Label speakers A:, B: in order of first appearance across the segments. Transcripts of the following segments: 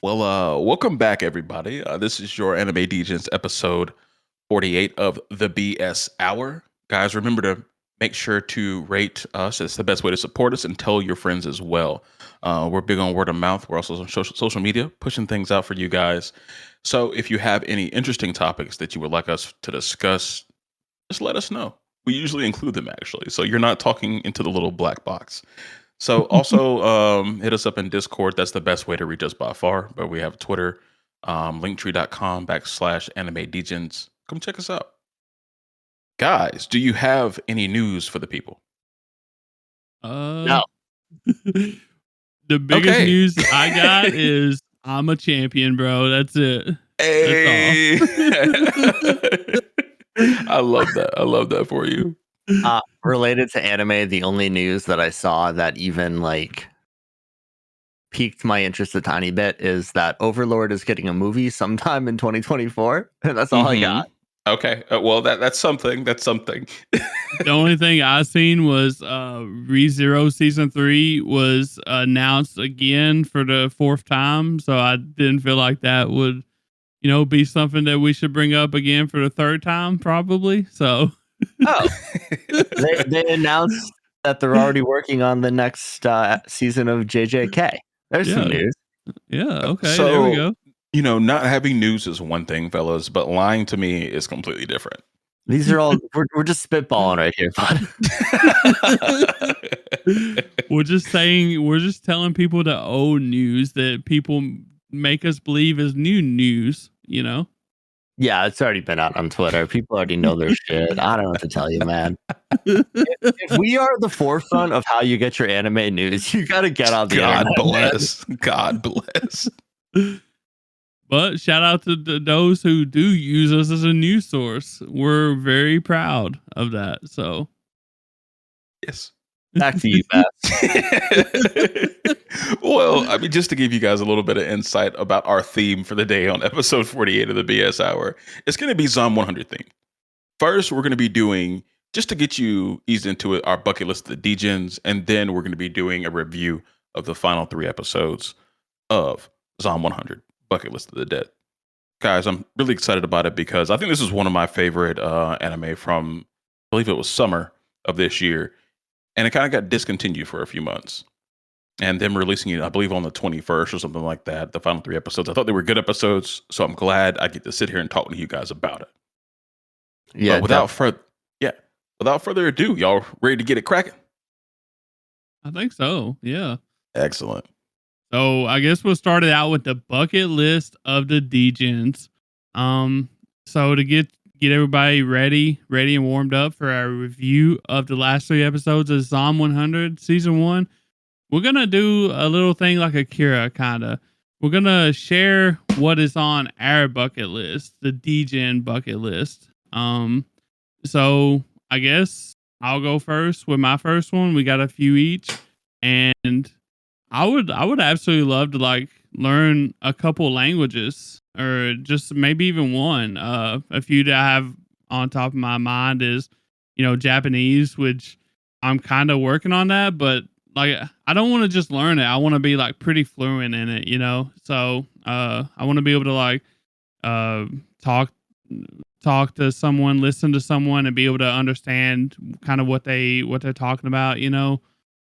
A: Welcome back, everybody. This is your Anime Degens episode 48 of the BS Hour. Guys, remember to make sure to rate us. It's the best way to support us, and tell your friends as well. We're big on word of mouth. We're also on social media, pushing things out for you guys. So if you have any interesting topics that you would like us to discuss, just let us know. We usually include them, actually. So you're not talking into the little black box. So also hit us up in Discord. That's the best way to reach us by far. But we have Twitter, linktree.com/anime degens. Come check us out. Guys, do you have any news for the people?
B: No.
C: The biggest news I got is I'm a champion, bro. That's it.
A: Hey. I love that. I love that for you.
B: Related to anime, the only news that I saw that even piqued my interest a tiny bit is that Overlord is getting a movie sometime in 2024. And that's all I got.
A: Okay. Well, that's something. That's something.
C: The only thing I seen was ReZero Season 3 was announced again for the 4th time. So I didn't feel like that would, be something that we should bring up again for the 3rd time, probably. So.
B: Oh, they announced that they're already working on the next season of JJK. There's some news.
C: Yeah. Okay. So, there we go.
A: Not having news is one thing, fellas, but lying to me is completely different.
B: These are all we're just spitballing right here, bud.
C: We're just telling people the old news that people make us believe is new news.
B: Yeah, it's already been out on Twitter. People already know their shit. I don't know what to tell you, man. If we are the forefront of how you get your anime news, you got to get on the
A: God
B: internet.
A: Bless. God bless.
C: But shout out to those who do use us as a news source. We're very proud of that. So,
A: yes.
B: Back to you, Matt.
A: Well, just to give you guys a little bit of insight about our theme for the day on episode 48 of the BS Hour, it's going to be Zom100 theme. First, we're going to be doing, just to get you eased into it, our bucket list of the Degens, and then we're going to be doing a review of the final 3 episodes of Zom100, Bucket List of the Dead. Guys, I'm really excited about it because I think this is one of my favorite anime from, I believe it was summer of this year. And it kind of got discontinued for a few months. And them releasing it, I believe, on the 21st or something like that, the final 3 episodes. I thought they were good episodes, so I'm glad I get to sit here and talk to you guys about it.
B: Yeah.
A: But without further ado, y'all ready to get it cracking?
C: I think so. Yeah.
A: Excellent.
C: So I guess we'll start it out with the bucket list of the Degens. So to get everybody ready and warmed up for our review of the last 3 episodes of Zom100 Season 1, we're going to do a little thing like Akira, kind of. We're going to share what is on our bucket list, the Degen bucket list. So I guess I'll go first with my first one. We got a few each. And I would absolutely love to learn a couple languages, or just maybe even one. A few that I have on top of my mind is, Japanese, which I'm kind of working on that, but I don't want to just learn it. I want to be pretty fluent in it, So I want to be able to talk to someone, listen to someone, and be able to understand kind of what they're talking about,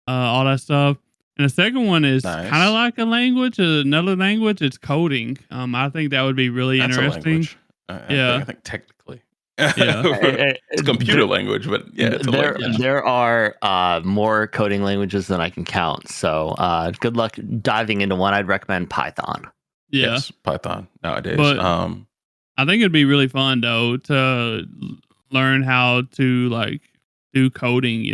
C: all that stuff. And the second one is kind of like another language. It's coding. I think that would be really interesting.
A: I think technically.
C: Yeah.
A: It's computer language, but yeah, it's a language.
B: There are more coding languages than I can count. So good luck diving into one. I'd recommend Python.
C: Yeah.
A: Yes, Python nowadays.
C: But I think it'd be really fun though to learn how to do coding,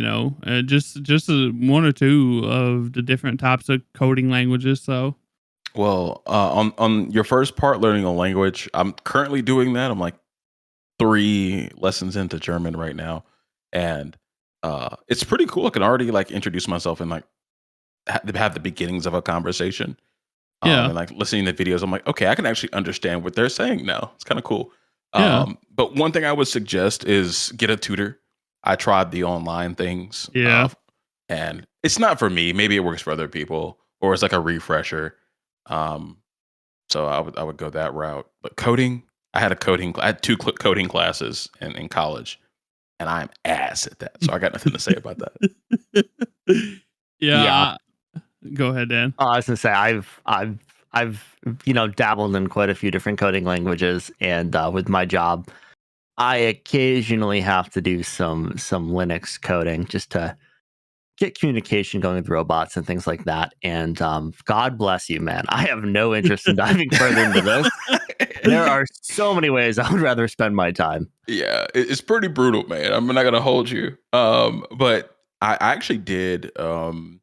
C: just one or two of the different types of coding languages. So,
A: well, on your first part, learning a language, I'm currently doing that. I'm 3 lessons into German right now, and it's pretty cool. I can already introduce myself and have the beginnings of a conversation. And listening to videos, I'm okay, I can actually understand what they're saying now. It's kind of cool. But one thing I would suggest is get a tutor. I tried the online things. And it's not for me. Maybe it works for other people, or it's a refresher. So I would go that route. But coding, I had two coding classes in college, and I'm ass at that. So I got nothing to say about that.
C: Yeah. Go ahead, Dan.
B: I was gonna say I've dabbled in quite a few different coding languages, and with my job, I occasionally have to do some Linux coding just to get communication going with robots and things like that. And God bless you, man. I have no interest in diving further into this. There are so many ways I would rather spend my time.
A: Yeah, it's pretty brutal, man. I'm not gonna hold you. But I actually did learn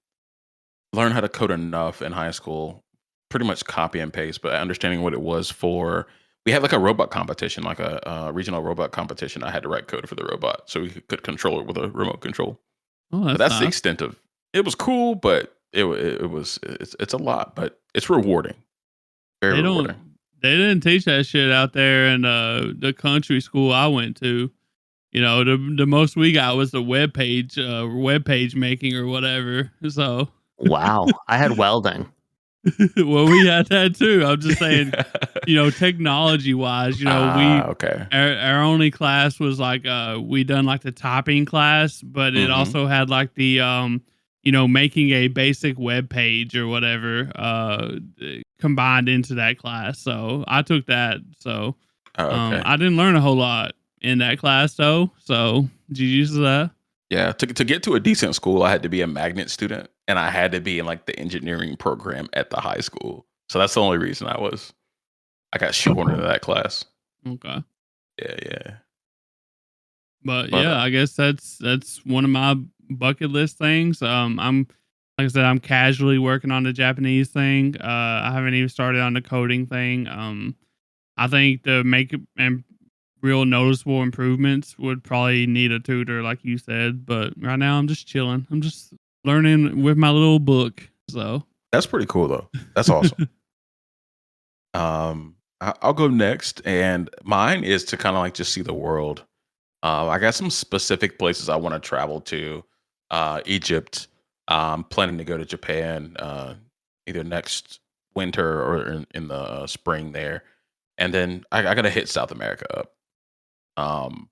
A: how to code enough in high school, pretty much copy and paste, but understanding what it was for. We had like a robot competition, like a regional robot competition. I had to write code for the robot so we could control it with a remote control.
C: Oh,
A: But
C: that's
A: that's the
C: nice.
A: extent of it. Was cool, but it's a lot, but it's rewarding, very
C: They
A: rewarding.
C: don't. They didn't teach that shit out there in the country school I went to. You know, the most we got was the web page making or whatever. So,
B: Wow, I had welding.
C: well, we had that too. I'm just saying, technology wise,
A: Okay.
C: our only class was like we done like the topping class, but it
A: Mhm.
C: also had like the making a basic web page or whatever combined into that class. So I took that. So
A: Okay.
C: I didn't learn a whole lot in that class though. So GG's to that.
A: Yeah, to get to a decent school, I had to be a magnet student, and I had to be in like the engineering program at the high school. So that's the only reason I got shoehorned into that class.
C: Okay.
A: Yeah.
C: But
A: But
C: yeah, I guess that's one of my bucket list things. I'm like I said, I'm casually working on the Japanese thing. I haven't even started on the coding thing. I think to make and real noticeable improvements would probably need a tutor, like you said. But right now, I'm just chilling. I'm just learning with my little book. So
A: that's pretty cool though. That's awesome. I'll go next, and mine is to kind of like just see the world. I got some specific places I want to travel to. Egypt. Planning to go to Japan either next winter or in the spring there, and then I got to hit South America up.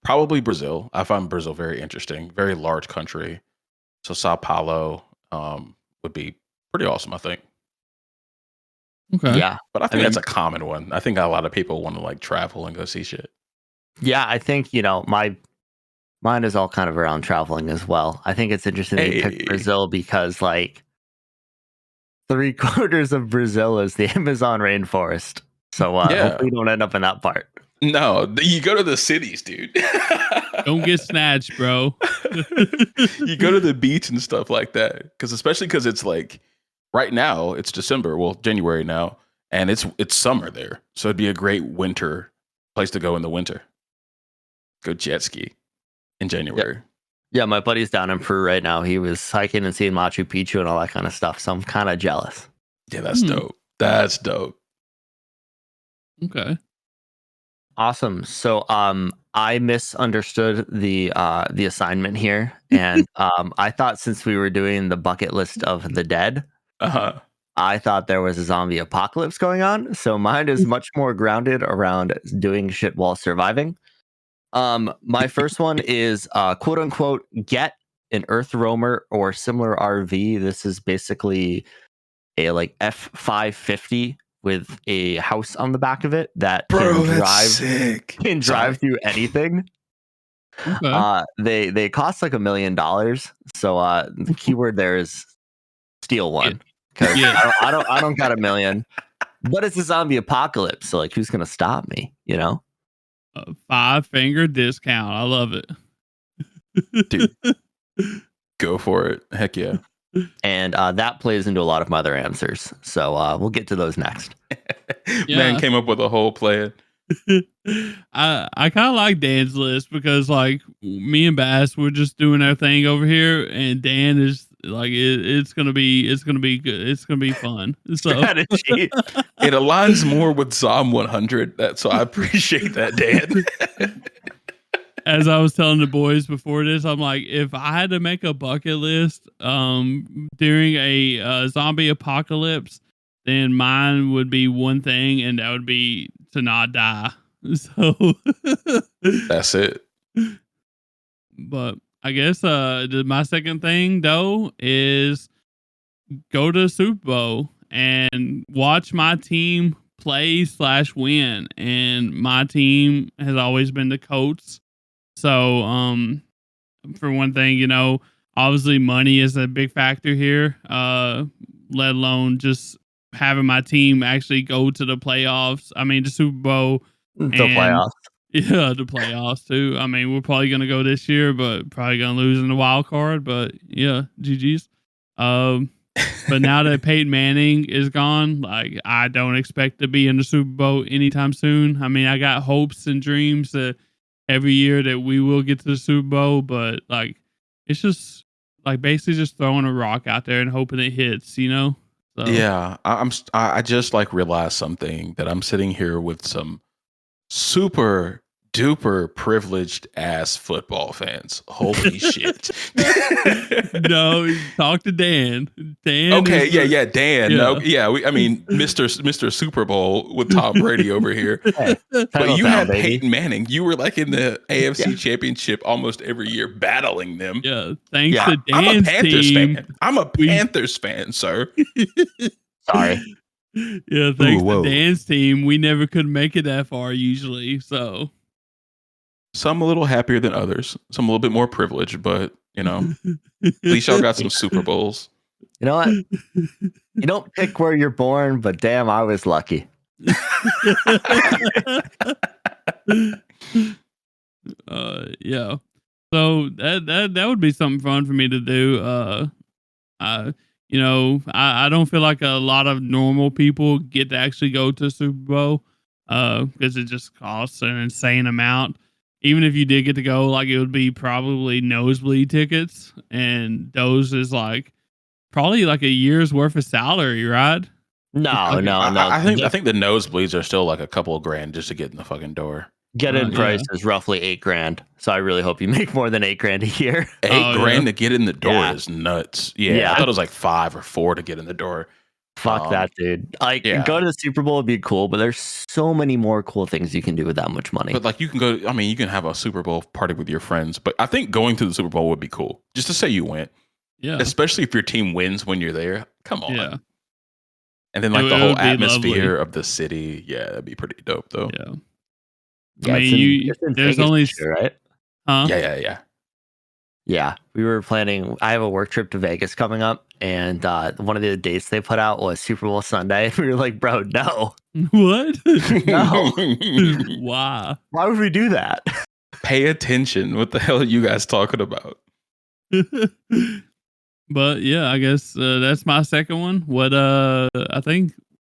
A: Probably Brazil. I find Brazil very interesting, very large country. So Sao Paulo would be pretty awesome, I think.
C: okay,
B: Yeah,
A: But I
B: I
A: think that's
B: mean,
A: a common one. I think a lot of people want to like travel and go see shit.
B: yeah, I think mine is all kind of around traveling as well. I think it's interesting that you picked
A: Hey,
B: Brazil because like 3/4 of Brazil is the Amazon rainforest. So
A: yeah.
B: hopefully you don't end up in that part.
A: No, you go to the cities, dude.
C: don't get snatched, bro.
A: You go to the beach and stuff like that, especially because it's like right now it's December, well January now, and it's summer there, so it'd be a great winter place to go in the winter. Go jet ski in January.
B: Yeah, my buddy's down in Peru right now. He was hiking and seeing Machu Picchu and all that kind of stuff. So I'm kind of jealous.
A: Yeah, that's dope. That's dope.
C: Okay.
B: Awesome. So I misunderstood the assignment here. And I thought since we were doing the bucket list of the dead,
A: Uh-huh.
B: I thought there was a zombie apocalypse going on. So mine is much more grounded around doing shit while surviving. My first one is quote unquote get an Earth Roamer or similar RV. This is basically a like F550 with a house on the back of it that
A: Bro,
B: can
A: that's
B: drive
A: sick.
B: can drive through anything.
C: Okay.
B: They cost like $1 million. So the keyword there is steal one because
C: Yeah.
B: I don't got $1 million, but it's a zombie apocalypse. So like, who's gonna stop me? You know?
C: A 5-finger discount. I love it.
A: Dude. Go for it. Heck yeah.
B: And that plays into a lot of my other answers. So we'll get to those next.
A: Man
C: Yeah.
A: came up with a whole plan.
C: I kind of like Dan's list because like me and Bass we're just doing our thing over here, and Dan is like it's gonna be good. It's gonna be fun. So
B: Strategy.
A: It aligns more with Zom100. So I appreciate that, Dan.
C: as I was telling the boys before this, I'm like, if I had to make a bucket list during a zombie apocalypse, then mine would be one thing, and that would be to not die. So
A: That's it.
C: but I guess my second thing though is go to the Super Bowl and watch my team play/win. And my team has always been the Colts. So for one thing, obviously money is a big factor here. Let alone just having my team actually go to the playoffs. I mean, the Super Bowl.
B: The
C: And
B: playoffs.
C: yeah, the playoffs too. I mean, we're probably gonna go this year, but probably gonna lose in the wild card. But yeah, GG's. But now that Peyton Manning is gone, like I don't expect to be in the Super Bowl anytime soon. I mean, I got hopes and dreams that every year that we will get to the Super Bowl, but like it's just like basically just throwing a rock out there and hoping it hits. So
A: Yeah, I just like realized something that I'm sitting here with some super duper privileged ass football fans. Holy shit.
C: no, talk to Dan. Dan.
A: Okay,
C: is the-
A: yeah, Dan.
C: Yeah.
A: No, yeah, I mean, Mr. Super Bowl with Tom Brady over here.
B: Hey,
A: But
B: title
A: you
B: town,
A: had
B: baby.
A: Peyton Manning. You were like in the AFC Championship almost every year, battling them.
C: Yeah, thanks
B: Yeah,
C: to
A: I'm a
C: Dan's
A: Panthers
C: team.
A: fan. I'm a
C: we-
A: Panthers fan, sir.
B: Sorry.
C: Yeah, thanks
A: Ooh, whoa.
C: to Dan's team, we never could make it that far usually. So
A: Some a little happier than others. Some a little bit more privileged, but at least y'all got some Super Bowls.
B: You know what? You don't pick where you're born, but damn, I was lucky.
C: Yeah. So that would be something fun for me to do. I don't feel like a lot of normal people get to actually go to Super Bowl because it just costs an insane amount. Even if you did get to go, like it would be probably nosebleed tickets, and those is like probably like a year's worth of salary, right?
B: No.
A: I think the nosebleeds are still like a couple of grand just to get in the fucking door.
B: Get-in
C: Yeah.
B: price is roughly $8,000. So I really hope you make more than $8,000 a year.
A: $8 grand
C: yeah.
A: to get in the door
B: Yeah.
A: is nuts. Yeah,
B: Yeah.
A: I thought it was like 5 or 4 to get in the door.
B: Fuck that, dude. Like,
A: yeah.
B: go to the Super Bowl would be cool, but there's so many more cool things you can do with that much money.
A: But like you can go, I mean, you can have a Super Bowl party with your friends, but I think going to the Super Bowl would be cool. Just to say you went.
C: Yeah.
A: Especially if your team wins when you're there. Come on.
C: Yeah.
A: And then like
C: It
A: the whole
C: would be
A: atmosphere
C: lovely.
A: of the city. Yeah, that'd be pretty dope though.
C: Yeah.
B: Yeah,
C: I
B: it's
C: mean,
B: it's in
C: there's
B: Vegas
C: only
B: this year, right?
C: huh?
A: Yeah.
B: Yeah, we were planning. I have a work trip to Vegas coming up, and one of the dates they put out was Super Bowl Sunday. We were like, bro, no.
C: What?
B: No.
C: Wow.
B: Why would we do that?
A: Pay attention. What the hell are you guys talking about?
C: But yeah, I guess that's my second one. What I think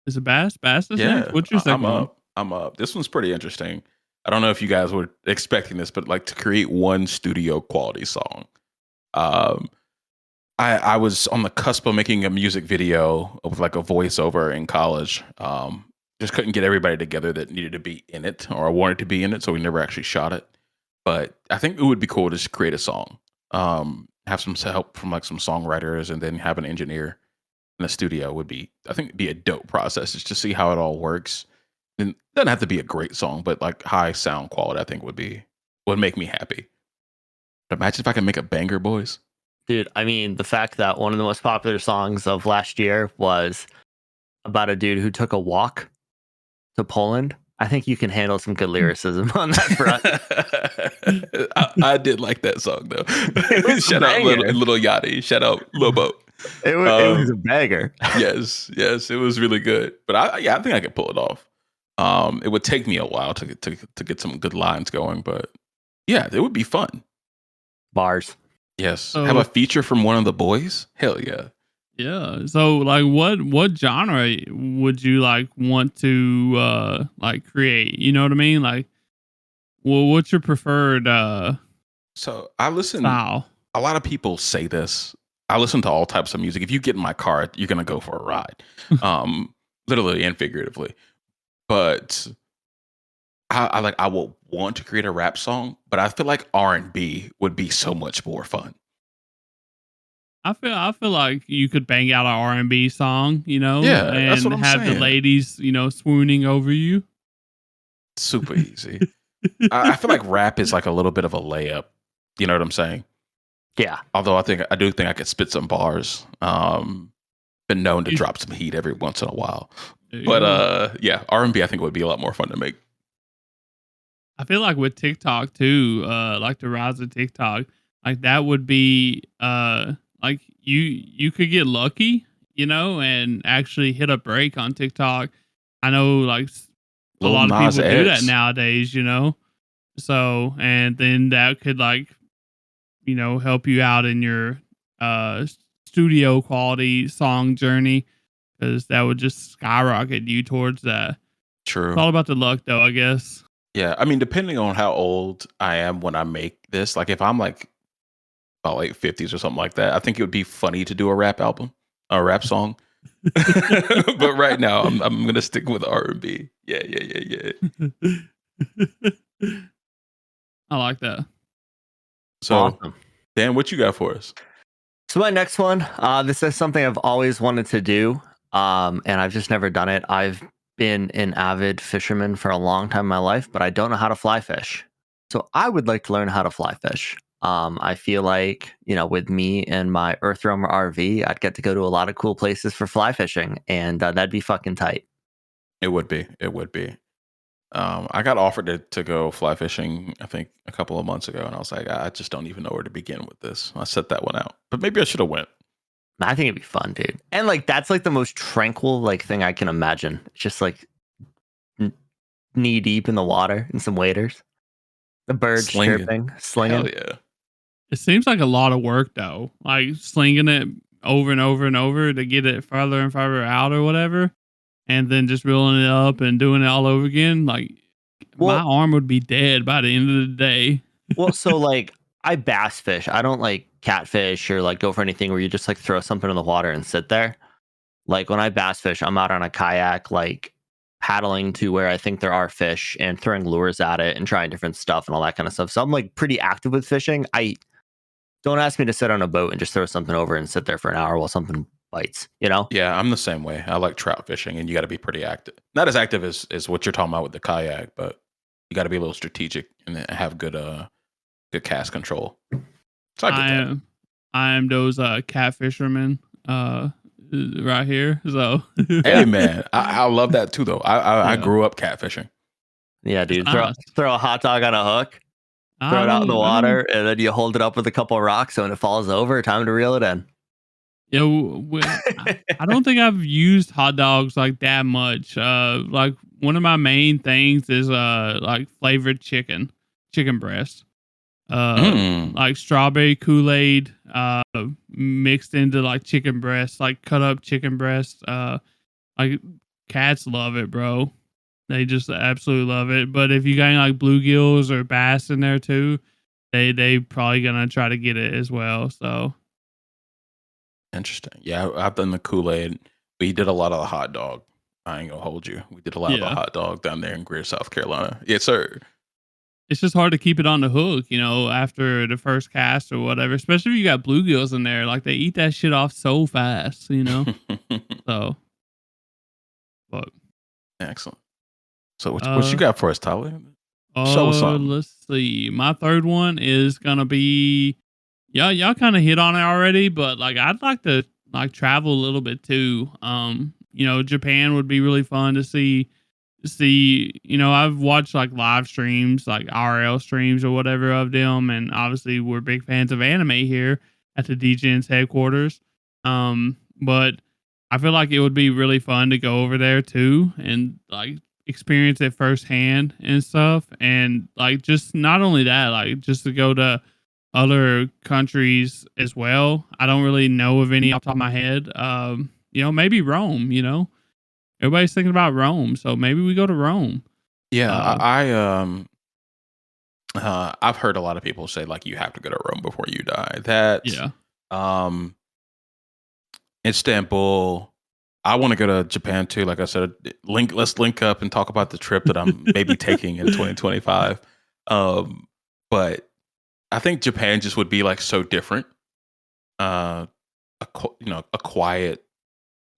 C: is a Bass is
A: Yeah.
C: next? What's your 2nd one?
A: I'm up. This one's pretty interesting. I don't know if you guys were expecting this, but like to create one studio quality song. I was on the cusp of making a music video with like a voiceover in college. Just couldn't get everybody together that needed to be in it or wanted to be in it, so we never actually shot it. But I think it would be cool to just create a song. Have some help from like some songwriters, and then have an engineer in the studio would be, I think, it'd be a dope process just to see how it all works. And it doesn't have to be a great song, but like high sound quality, I think would make me happy. But imagine if I could make a banger, boys.
B: Dude, I mean, the fact that one of the most popular songs of last year was about a dude who took a walk to Poland. I think you can handle some good lyricism on that front.
A: I did like that song though.
B: was
A: Shout
B: a
A: out
B: banger.
A: little Yachty. Shout out Lobo.
B: It was a banger.
A: Yes, it was really good. But I think I could pull it off. It would take me a while to get some good lines going, but yeah, it would be fun.
B: Bars.
A: Yes,
C: So-
A: have a feature from one of the boys. Hell yeah.
C: Yeah. So like what genre would you like want to like create? You know what I mean? Like well, what's your preferred
A: So I listen.
C: style?
A: A lot of people say this. I listen to all types of music. If you get in my car, you're gonna go for a ride, literally and figuratively. But I will want to create a rap song, but I feel like R&B would be so much more fun.
C: I feel like you could bang out an R&B song,
A: Yeah, that's
C: and
A: what I'm
C: have the
A: saying.
C: ladies, swooning over you.
A: Super easy. I feel like rap is like a little bit of a layup. You know what I'm saying?
B: Yeah.
A: Although I do think I could spit some bars. Been known to
C: You-
A: drop some heat every once in a while.
C: there you
A: But
C: go.
A: yeah, R&B I think would be a lot more fun to make.
C: I feel like with TikTok too, like the rise of TikTok, like that would be like you could get lucky, and actually hit a break on TikTok. I know like a
A: Lil
C: lot of
A: Nas
C: people do that
A: X.
C: nowadays. So and then that could like, help you out in your uh studio quality song journey because that would just skyrocket you towards that. It's
A: True.
C: all about the luck though, I guess.
A: Yeah, I mean, depending on how old I am when I make this, like if I'm like about late 50s or something like that, I think it would be funny to do a rap album, a rap song. But right now, I'm gonna stick with R&B. Yeah, yeah, yeah, yeah.
C: I like that.
A: So,
B: Awesome.
A: Dan, what you got for us?
B: So my next one, this is something I've always wanted to do, and I've just never done it. I've been an avid fisherman for a long time in my life, but I don't know how to fly fish. So I would like to learn how to fly fish. I feel like, with me and my Earthroamer RV, I'd get to go to a lot of cool places for fly fishing, and that'd be fucking tight.
A: It would be. It would be. I got offered to go fly fishing, I think a couple of months ago, and I was like, I just don't even know where to begin with this. I set that one out, but maybe I should have went.
B: I think it'd be fun, dude. And like that's like the most tranquil like thing I can imagine. It's just like knee deep in the water and some waders. The birds
A: Slinging.
B: chirping, slinging.
A: Hell yeah.
C: It seems like a lot of work though, like slinging it over and over and over to get it farther and farther out or whatever, and then just reeling it up and doing it all over again. Like my
B: Well,
C: arm would be dead by the end of the day.
B: so like I bass fish. I don't like catfish or like go for anything where you just like throw something in the water and sit there. Like when I bass fish, I'm out on a kayak, like paddling to where I think there are fish and throwing lures at it and trying different stuff and all that kind of stuff. So I'm like pretty active with fishing. I don't ask me to sit on a boat and just throw something over and sit there for an hour while something bites,
A: Yeah, I'm the same way. I like trout fishing, and you got to be pretty active. Not as active as what you're talking about with the kayak, but you got to be a little strategic and have good cast control. So I get
C: I
A: that.
C: am those cat fishermen right here. So
A: Hey man, I love that too though. I
C: Yeah.
A: grew up catfishing.
B: Yeah, dude.
C: nice.
B: Throw a hot dog on a hook,
C: I
B: throw it out in the
C: don't- I don't-
B: water, and then you hold it up with a couple of rocks. So when it falls over, time to reel it in.
C: Yeah, I don't think I've used hot dogs like that much. Like one of my main things is like flavored chicken breast. Like strawberry Kool-Aid mixed into like chicken breast, like cut up chicken breast. Like cats love it, bro. They just absolutely love it. But if you got any, like bluegills or bass in there too, they probably gonna try to get it as well. So
A: Interesting. Yeah, I've done the Kool-Aid. We did a lot of the hot dog. I ain't gonna hold you. We did a lot of the
C: Yeah.
A: hot dog down there in Greer, South Carolina. Yes, sir.
C: it's just hard to keep it on the hook, after the first cast or whatever. Especially if you got bluegills in there, like they eat that shit off so fast, So, but
A: Excellent. So what you got for us, Tyler? Show us
C: oh,
A: something.
C: let's see. My third one is gonna be, y'all kind of hit on it already, but like I'd like to like travel a little bit too. Japan would be really fun to see. I've watched like live streams, like RL streams or whatever of them, and obviously we're big fans of anime here at the Degens headquarters. But I feel like it would be really fun to go over there too and like experience it firsthand and stuff. And like just not only that, like just to go to other countries as well. I don't really know of any off the top of my head. Maybe Rome, Everybody's thinking about Rome, so maybe we go to Rome.
A: Yeah, I've heard a lot of people say like you have to go to Rome before you die.
C: Yeah.
A: Istanbul. I want to go to Japan too. Like I said, let's link up and talk about the trip that I'm maybe taking in 2025. But I think Japan just would be like so different. a quiet,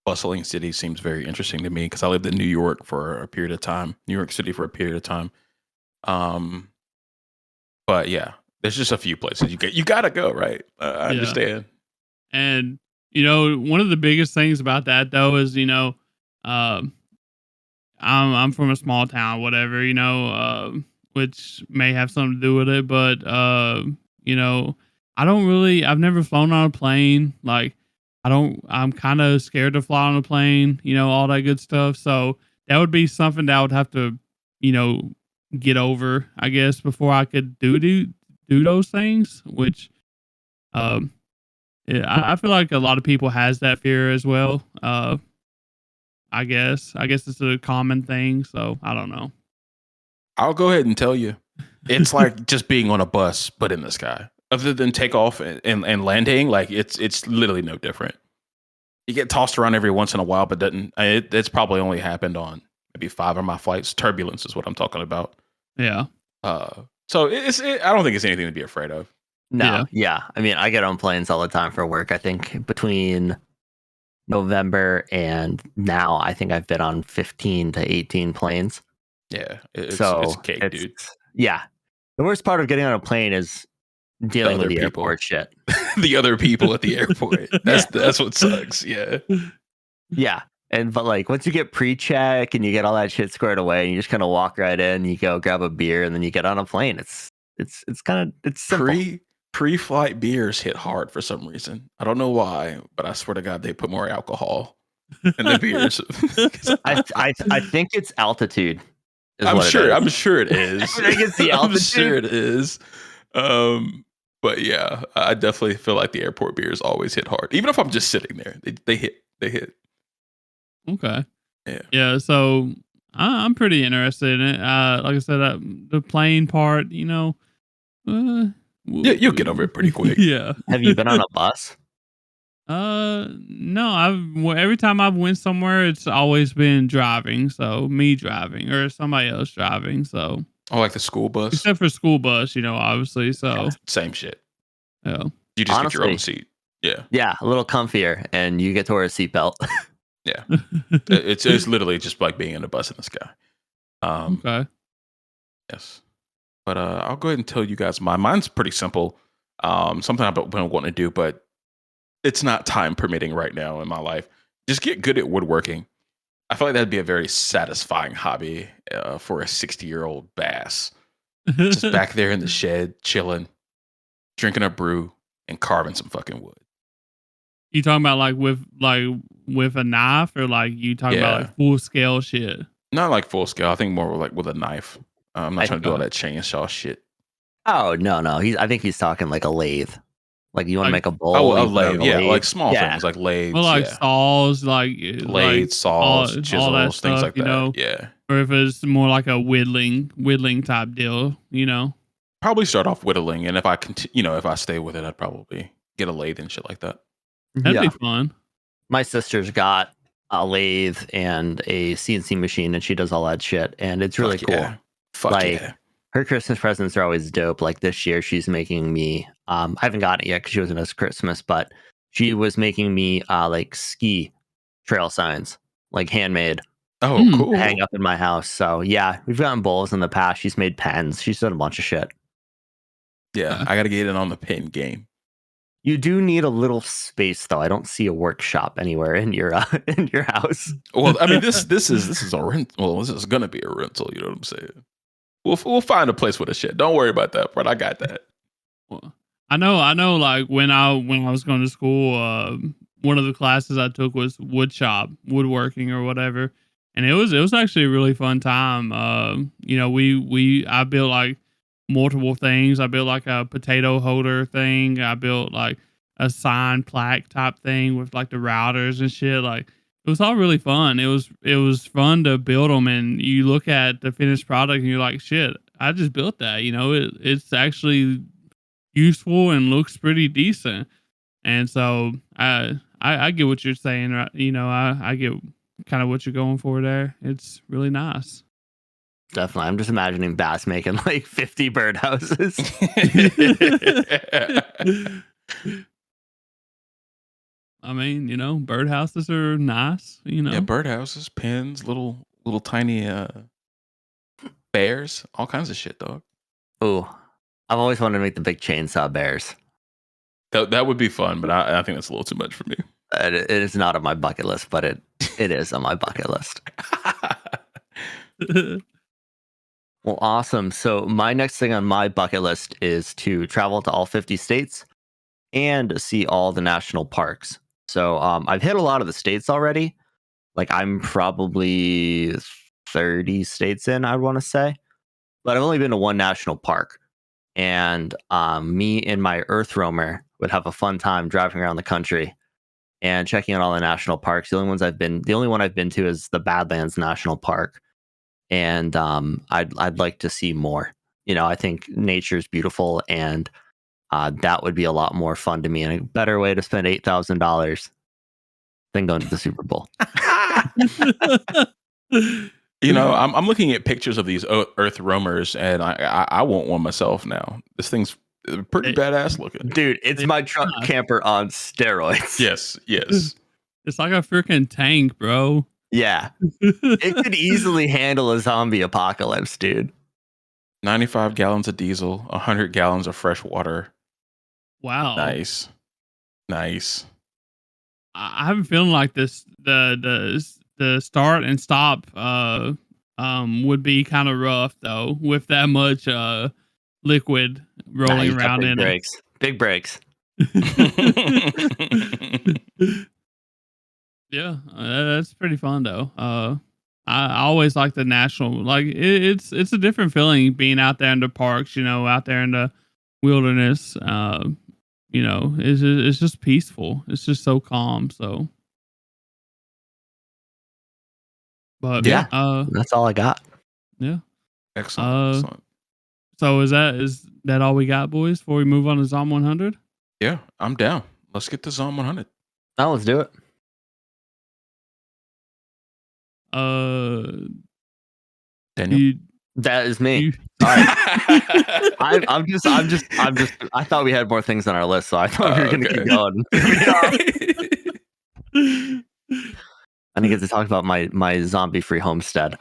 A: bustling city seems very interesting to me because I lived in New York for a period of time, New York City for a period of time. Um, but yeah, there's just a few places you gotta go, right? I
C: Yeah.
A: understand.
C: And one of the biggest things about that though is um, I'm from a small town, whatever, which may have something to do with it, but I've never flown on a plane. Like, I'm kind of scared to fly on a plane, all that good stuff. So that would be something that I would have to, you know, get over, I guess, before I could do those things. Which, um, yeah, I feel like a lot of people has that fear as well. I guess it's a common thing. So I don't know.
A: I'll go ahead and tell you, it's like just being on a bus, but in the sky. Other than takeoff and landing, like it's literally no different. You get tossed around every once in a while, but it's probably only happened on maybe 5 of my flights. Turbulence is what I'm talking about.
C: Yeah.
A: So I don't think it's anything to be afraid of.
B: No, yeah. I mean, I get on planes all the time for work. I think between November and now, I think I've been on 15 to 18 planes.
A: Yeah, it's cake, dude.
B: Yeah. The worst part of getting on a plane is dealing with the
A: people.
B: airport shit.
A: The other people at the airport. That's what sucks. Yeah.
B: Yeah. But like once you get pre-check and you get all that shit squared away and you just kind of walk right in, you go grab a beer and then you get on a plane. It's simple.
A: Pre-flight beers hit hard for some reason. I don't know why, but I swear to God, they put more alcohol in the beers.
B: I think it's altitude.
A: I'm sure it is.
B: I think it's the altitude.
A: I'm sure it is. But yeah, I definitely feel like the airport beers always hit hard. Even if I'm just sitting there, they hit.
C: Okay.
A: Yeah.
C: Yeah. So I'm pretty interested in it. Like I said, the plane part,
A: You'll get over it pretty quick.
C: Yeah.
B: Have you been on a bus?
C: No. Every time I've went somewhere, it's always been driving. So me driving or somebody else driving. So
A: like the school bus,
C: except for school bus, obviously. So
A: same shit.
C: Yeah.
A: You just get your own seat. Yeah.
B: Yeah, a little comfier, and you get to wear a seatbelt.
A: Yeah. It's literally just like being in a bus in the sky.
C: Okay.
A: Yes. But I'll go ahead and tell you guys mine's pretty simple. Something I've been wanting to do, but it's not time permitting right now in my life. Just get good at woodworking. I feel like that'd be a very satisfying hobby for a 60-year-old bass. Just back there in the shed, chilling, drinking a brew, and carving some fucking wood.
C: You talking about like with a knife, or like you talking about like full scale shit?
A: Not like full scale. I think more like with a knife. I'm not trying to do all that chainsaw shit.
B: Oh no! I think he's talking like a lathe. Like you want to make a bowl?
A: Oh, a lathe. Yeah, like small things like lathes.
C: Well, like saws, like
A: lathes, saws, chisels, things like that. Yeah.
C: Or if it's more like a whittling type deal,
A: Probably start off whittling, and if I if I stay with it, I'd probably get a lathe and shit like that.
C: That'd be fun.
B: My sister's got a lathe and a CNC machine, and she does all that shit, and it's really cool.
A: Yeah. Fuck yeah.
B: Her Christmas presents are always dope. Like this year, she's making me. I haven't gotten it yet because she wasn't as Christmas, but she was making me like ski trail signs, like handmade.
A: Oh, cool.
B: Hang up in my house. So yeah, we've gotten bowls in the past. She's made pens. She's done a bunch of shit.
A: Yeah, I got to get in on the pen game.
B: You do need a little space, though. I don't see a workshop anywhere in your house.
A: Well, I mean, this is a rent. Well, this is gonna be a rental. You know what I'm saying? We'll find a place with a shit. Don't worry about that part. I got that.
C: Well, I know. Like when I was going to school, one of the classes I took was woodworking or whatever, and it was actually a really fun time. I built like multiple things. I built like a potato holder thing. I built like a sign plaque type thing with like the routers and shit. Like it was all really fun. It was fun to build them, and you look at the finished product and you're like, shit, I just built that. It's actually useful and looks pretty decent. And so I get what you're saying. Right? I get kind of what you're going for there. It's really nice.
B: Definitely. I'm just imagining Bass making like 50 birdhouses.
C: I mean, birdhouses are nice.
A: Yeah, birdhouses, pens, little tiny bears, all kinds of shit, dog.
B: Ooh, I've always wanted to make the big chainsaw bears.
A: That would be fun, but I think that's a little too much for me.
B: It is not on my bucket list, but it is on my bucket list. Well, awesome. So my next thing on my bucket list is to travel to all 50 states and see all the national parks. So I've hit a lot of the states already. Like I'm probably 30 states in, I want to say. But I've only been to one national park. And me and my Earth Roamer would have a fun time driving around the country and checking out all the national parks. The only one I've been to is the Badlands National Park. And I'd like to see more. I think nature's beautiful, and that would be a lot more fun to me, and a better way to spend $8,000 than going to the Super Bowl.
A: I'm looking at pictures of these Earth Roamers, and I want one myself now. This thing's pretty badass looking,
B: dude. It's my truck camper on steroids.
A: Yes.
C: It's like a freaking tank, bro.
B: Yeah, it could easily handle a zombie apocalypse, dude.
A: 95 gallons of diesel, 100 gallons of fresh water.
C: Wow,
A: nice.
C: I have a feeling like this. The start and stop would be kind of rough though, with that much liquid rolling around in
B: it. Big brakes.
C: Yeah, that's pretty fun though. I always like the national, like it's a different feeling being out there in the parks, out there in the wilderness. It's just peaceful. It's just so calm. So, but
B: yeah, that's all I got.
C: Yeah,
A: excellent.
C: So is that all we got, boys? Before we move on to Zom100?
A: Yeah, I'm down. Let's get to Zom100.
B: Now let's do it.
A: Daniel,
B: that is me. All right. I'm just. I thought we had more things on our list, so I thought we were going to keep going. I didn't get to talk about my zombie-free homestead.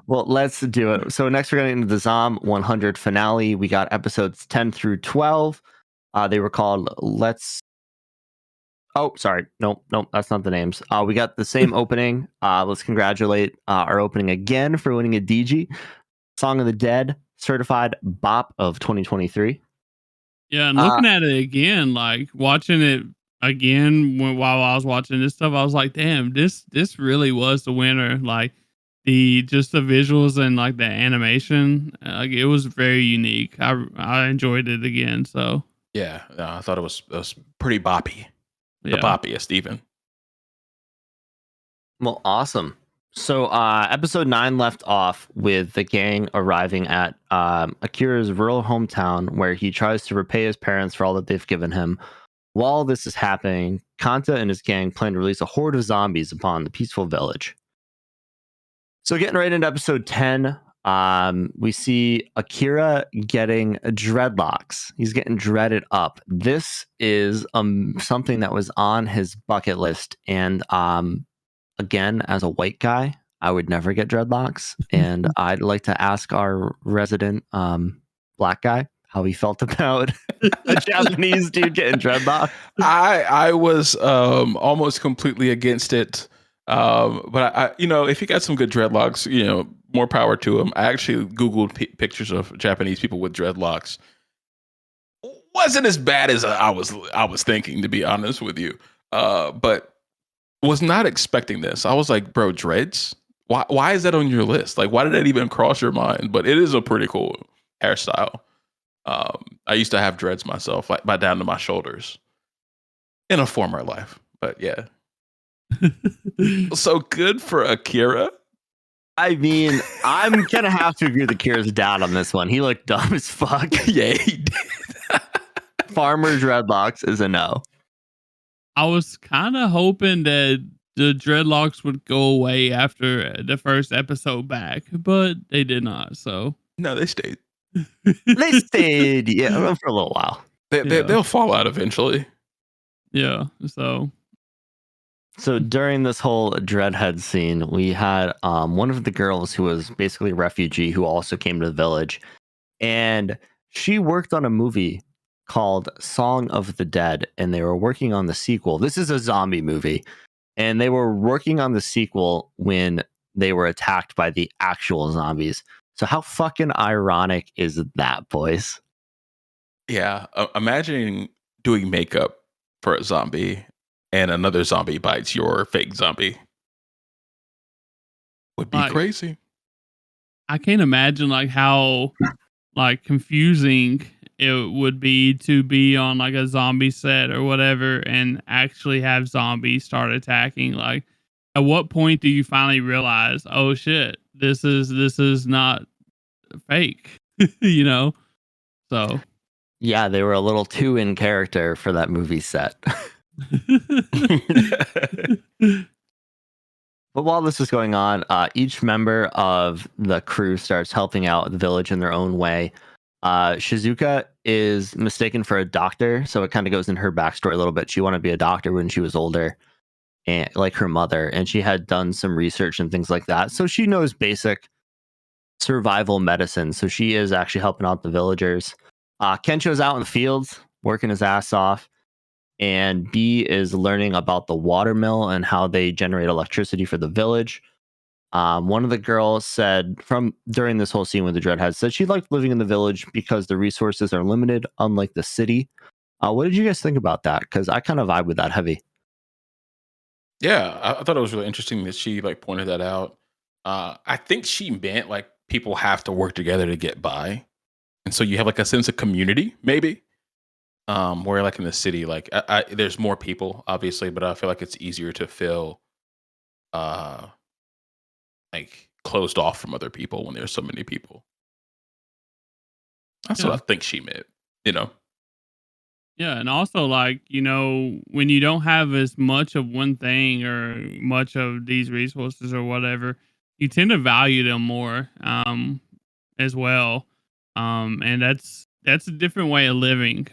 B: Well, let's do it. So next we're going into the Zom100 finale. We got episodes 10 through 12. They were called Oh, sorry. Nope. That's not the names. We got the same opening. Let's congratulate our opening again for winning a DG. Song of the Dead, certified bop of 2023.
C: Yeah, and looking at it again, like watching it again while I was watching this stuff, I was like, damn, this really was the winner. Like the visuals and like the animation, like it was very unique. I enjoyed it again. So
A: yeah, I thought it was pretty boppy. The
C: yeah.
A: boppiest even.
B: Well, awesome. So episode 9 left off with the gang arriving at Akira's rural hometown, where he tries to repay his parents for all that they've given him. While this is happening, Kanta and his gang plan to release a horde of zombies upon the peaceful village. So getting right into episode 10, we see Akira getting dreadlocks. He's getting dreaded up. This is something that was on his bucket list. And again, as a white guy, I would never get dreadlocks. And I'd like to ask our resident black guy how he felt about a Japanese dude getting dreadlocks.
A: I was almost completely against it. But I, if you got some good dreadlocks, more power to him. I actually Googled pictures of Japanese people with dreadlocks. Wasn't as bad as I was thinking, to be honest with you. But was not expecting this. I was like, bro, dreads? Why is that on your list? Like, why did that even cross your mind? But it is a pretty cool hairstyle. I used to have dreads myself, like by down to my shoulders in a former life. But yeah. So good for Akira.
B: I mean, I'm gonna have to agree with Akira's dad on this one. He looked dumb as fuck.
A: Yeah, he did.
B: Farmer dreadlocks is a no.
C: I was kind of hoping that the dreadlocks would go away after the first episode back, but they did not. So
A: no, they stayed.
B: They stayed, yeah, for a little while.
C: Yeah.
A: They'll fall out eventually.
C: Yeah.
B: So during this whole Dreadhead scene, we had one of the girls who was basically a refugee who also came to the village, and she worked on a movie called Song of the Dead, and they were working on the sequel. This is a zombie movie, and they were working on the sequel when they were attacked by the actual zombies. So how fucking ironic is that, boys?
A: Yeah, imagine doing makeup for a zombie and another zombie bites your fake zombie. Would be
C: Like,
A: crazy.
C: I can't imagine like how like confusing it would be to be on like a zombie set or whatever and actually have zombies start attacking. Like, at what point do you finally realize, oh shit, this is not fake, you know? So
B: Yeah, they were a little too in character for that movie set. But while this is going on, each member of the crew starts helping out the village in their own way. Shizuka is mistaken for a doctor, so it kind of goes in her backstory a little bit. She wanted to be a doctor when she was older, and like her mother, and she had done some research and things like that. So she knows basic survival medicine. So she is actually helping out the villagers. Kensho's out in the fields working his ass off, and B is learning about the water mill and how they generate electricity for the village. One of the girls said from during this whole scene with the Dreadheads said she liked living in the village because the resources are limited, unlike the city. What did you guys think about that? Because I kind of vibe with that heavy.
A: Yeah, I thought it was really interesting that she like pointed that out. I think she meant like people have to work together to get by, and so you have like a sense of community, maybe. Where like in the city, like there's more people, obviously, but I feel like it's easier to feel uh like closed off from other people when there's so many people. That's what
C: yeah.
A: I think she meant. You know?
C: Yeah, and also like, when you don't have as much of one thing or much of these resources or whatever, you tend to value them more as well. And that's a different way of living,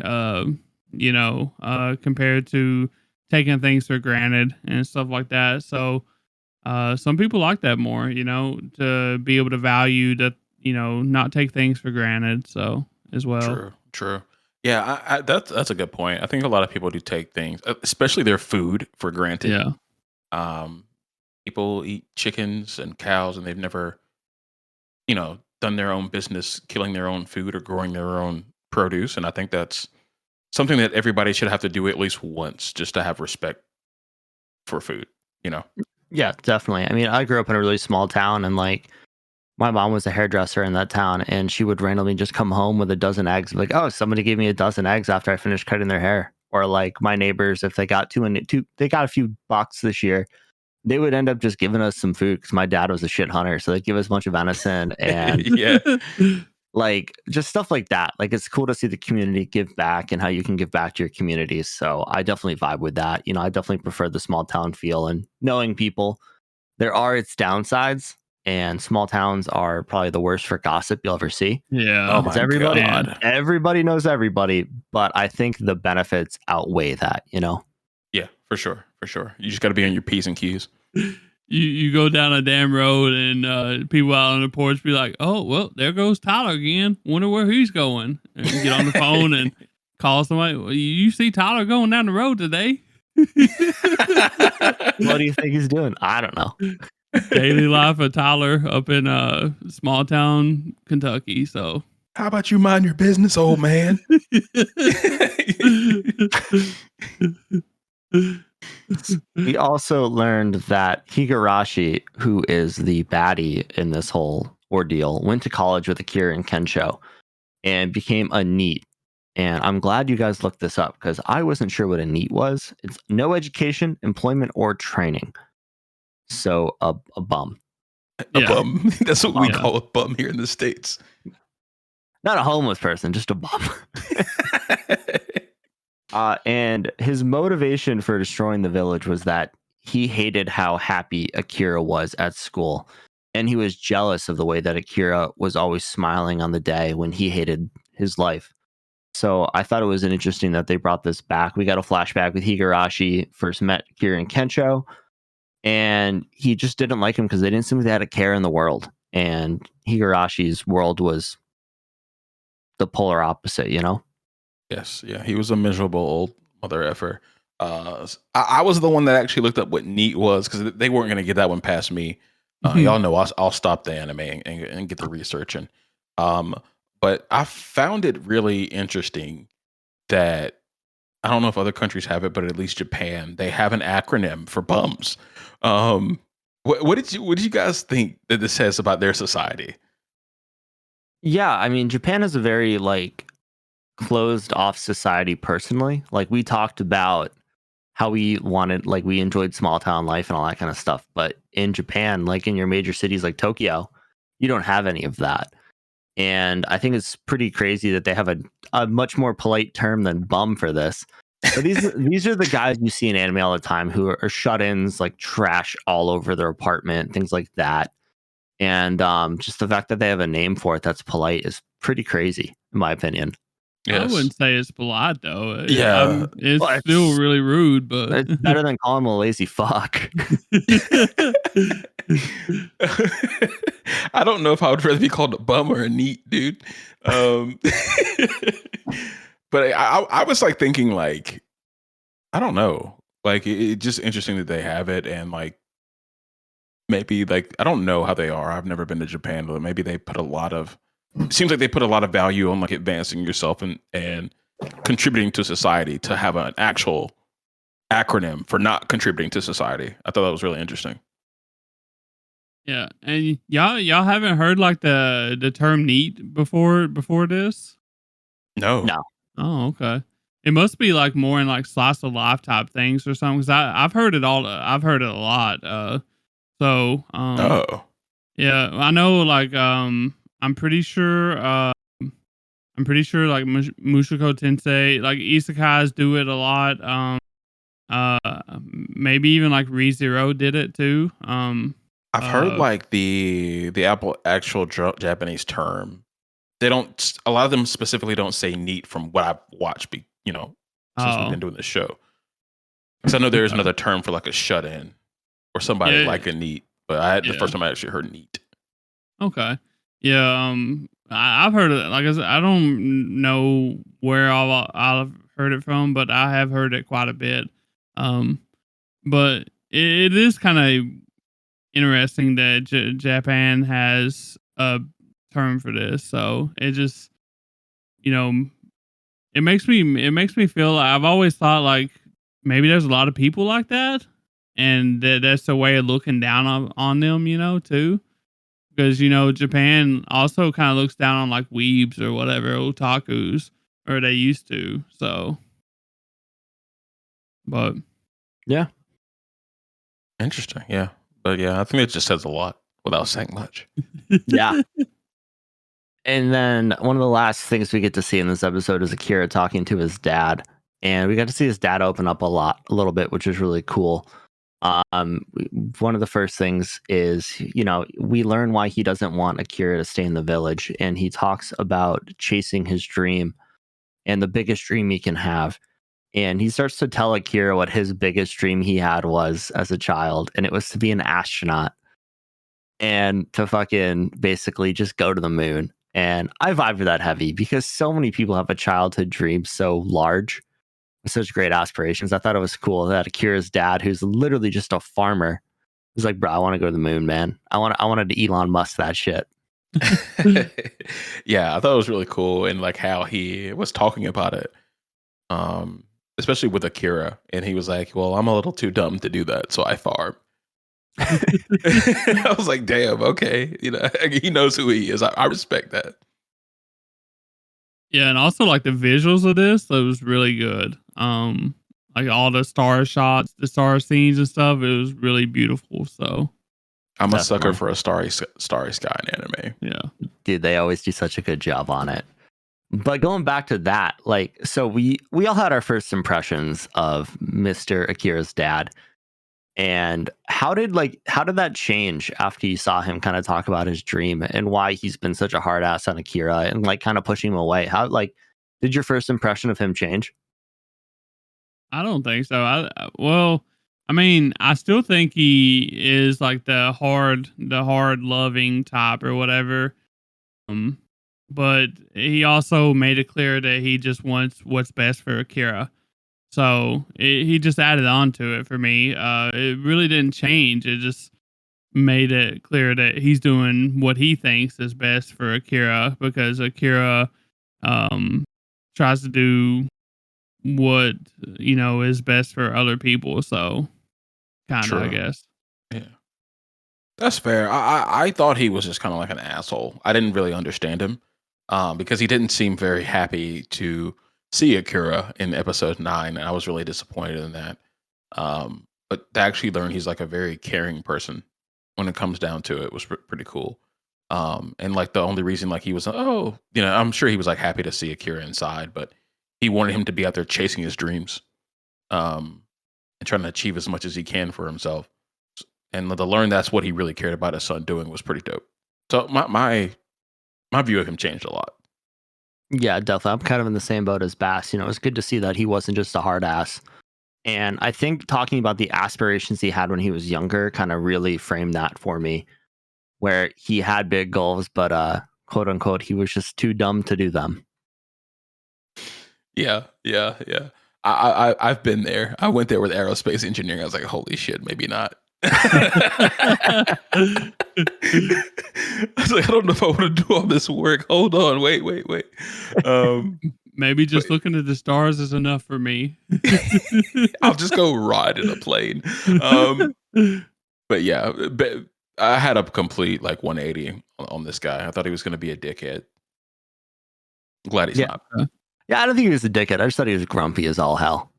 C: compared to taking things for granted and stuff like that. So some people like that more, to be able to value that, not take things for granted. So as well.
A: True, true. Yeah, that's a good point. I think a lot of people do take things, especially their food, for granted.
C: Yeah.
A: Um, People eat chickens and cows, and they've never, done their own business, killing their own food or growing their own produce. And I think that's something that everybody should have to do at least once, just to have respect for food. You know?
B: Yeah, definitely. I mean, I grew up in a really small town, and like my mom was a hairdresser in that town, and she would randomly just come home with a dozen eggs. Like, oh, somebody gave me a dozen eggs after I finished cutting their hair. Or like my neighbors, if they got they got a few bucks this year, they would end up just giving us some food because my dad was a shit hunter. So they'd give us a bunch of venison and
A: Yeah,
B: like just stuff like that. Like it's cool to see the community give back and how you can give back to your communities. So I definitely vibe with that. I definitely prefer the small town feel and knowing people. There are its downsides, and small towns are probably the worst for gossip you'll ever see.
A: Oh
C: Yeah.
B: Because
A: my
C: God.
B: everybody knows everybody, but I think the benefits outweigh that.
A: yeah, for sure, for sure. You just got to be on your p's and q's.
C: You go down a damn road and people out on the porch be like, oh well, there goes Tyler again. Wonder where he's going. And you get on the phone and call somebody. Well, you see Tyler going down the road today?
B: What do you think he's doing? I don't know.
C: Daily life of Tyler up in small town Kentucky. So
A: How about you mind your business, old man?
B: We also learned that Higurashi, who is the baddie in this whole ordeal, went to college with Akira and Kensho and became a NEET. And I'm glad you guys looked this up because I wasn't sure what a NEET was. It's no education, employment, or training. So a bum.
A: A
C: Yeah.
A: bum. That's what we
C: Yeah.
A: call a bum here in the States.
B: Not a homeless person, just a bum. And his motivation for destroying the village was that he hated how happy Akira was at school. And he was jealous of the way that Akira was always smiling on the day when he hated his life. So I thought it was interesting that they brought this back. We got a flashback with Higurashi first met Kira and Kensho, and he just didn't like him because they didn't seem like they had a care in the world. And Higurashi's world was the polar opposite, you know?
A: Yes, yeah, he was a miserable old mother effer. I was the one that actually looked up what neat was because they weren't going to get that one past me. Y'all know I'll stop the anime and get the researching. But I found it really interesting that I don't know if other countries have it, but at least Japan, they have an acronym for bums. What did you guys think that this says about their society?
B: Yeah, I mean, Japan is a very closed off society personally. Like we talked about how we wanted, like we enjoyed small town life and all that kind of stuff. But in Japan, like in your major cities like Tokyo, you don't have any of that. And I think it's pretty crazy that they have a much more polite term than bum for this. But these are the guys you see in anime all the time who are shut-ins, like trash all over their apartment, things like that. And just the fact that they have a name for it that's polite is pretty crazy, in my opinion.
C: I
A: Yes.
C: wouldn't say it's polite though.
A: Yeah.
C: It's
B: Well,
C: still really rude, but
B: It's better than calling him a lazy fuck.
A: I don't know if I would rather be called a bum or a neat dude. But I was like thinking like, I don't know. Like it's just interesting that they have it and like maybe like I don't know how they are. I've never been to Japan, but maybe they put it seems like they put a lot of value on like advancing yourself and contributing to society to have an actual acronym for not contributing to society. I thought that was really interesting.
C: yeah. And y'all haven't heard like the term neat before this?
A: No.
C: Oh, okay. It must be like more in like slice of life type things or something. Because I've heard it all. I've heard it a lot.
A: Oh.
C: Yeah, I know. Like I'm pretty sure. Like Mushoku Tensei, like isekais do it a lot. Maybe even like ReZero did it too.
A: I've heard like the actual Japanese term. They don't. A lot of them specifically don't say neat from what I've watched. Since we've been doing this show. Because I know there is another term for like a shut in or somebody like a neat. But the first time I actually heard neat.
C: Okay. Yeah. I've heard it. Like I said, I don't know where I've heard it from, but I have heard it quite a bit. But it is kind of interesting that Japan has a term for this. So it just, it makes me feel like I've always thought like maybe there's a lot of people like that, and that's a way of looking down on them, too. Because Japan also kind of looks down on like weebs or whatever, otakus, or they used to. So, but
B: Yeah.
A: Interesting. Yeah. But yeah, I think it just says a lot without saying much.
B: Yeah. And then one of the last things we get to see in this episode is Akira talking to his dad. And we got to see his dad open up a little bit, which is really cool. One of the first things is, we learn why he doesn't want Akira to stay in the village. And he talks about chasing his dream and the biggest dream he can have. And he starts to tell Akira what his biggest dream he had was as a child. And it was to be an astronaut and to fucking basically just go to the moon. And I vibe for that heavy because so many people have a childhood dream so large with such great aspirations. I thought it was cool that Akira's dad, who's literally just a farmer, was like, bro, I want to go to the moon, man. I wanted to Elon Musk that shit.
A: Yeah, I thought it was really cool and like how he was talking about it. Especially with Akira. And he was like, well, I'm a little too dumb to do that, so I farm. I was like, damn, okay. He knows who he is. I respect that.
C: yeah, and also like the visuals of this, that was really good. Like all the star shots, the star scenes and stuff, it was really beautiful. So
A: I'm a sucker for a starry sky in anime.
C: Yeah.
B: Dude, they always do such a good job on it. But going back to that, so we all had our first impressions of Mr. Akira's dad. And how did that change after you saw him kind of talk about his dream and why he's been such a hard ass on Akira and like kind of pushing him away? How Did your first impression of him change?
C: I don't think so. Well, I mean, I still think he is like the hard loving type or whatever. Um, but he also made it clear that he just wants what's best for Akira. So he just added on to it for me. It really didn't change. It just made it clear that he's doing what he thinks is best for Akira because Akira um, tries to do what is best for other people. So kind of, I
A: True.
C: guess.
A: Yeah. That's fair. I thought he was just kind of like an asshole. I didn't really understand him because he didn't seem very happy to see Akira in episode 9, and I was really disappointed in that. But to actually learn he's like a very caring person when it comes down to it was pretty cool. And like the only reason like he was I'm sure he was like happy to see Akira inside, but he wanted him to be out there chasing his dreams, and trying to achieve as much as he can for himself. And to learn that's what he really cared about his son doing was pretty dope. So my view of him changed a lot.
B: Yeah, definitely. I'm kind of in the same boat as Bass. You know, it's good to see that he wasn't just a hard ass. And I think talking about the aspirations he had when he was younger kind of really framed that for me, where he had big goals, but quote unquote, he was just too dumb to do them.
A: Yeah. I've been there. I went there with aerospace engineering. I was like, holy shit, maybe not. I was like, I don't know if I want to do all this work. Hold on, wait.
C: Maybe just looking at the stars is enough for me.
A: I'll just go ride in a plane. But yeah, I had a complete like 180 on this guy. I thought he was going to be a dickhead. Glad he's not.
B: Yeah, I don't think he was a dickhead. I just thought he was grumpy as all hell.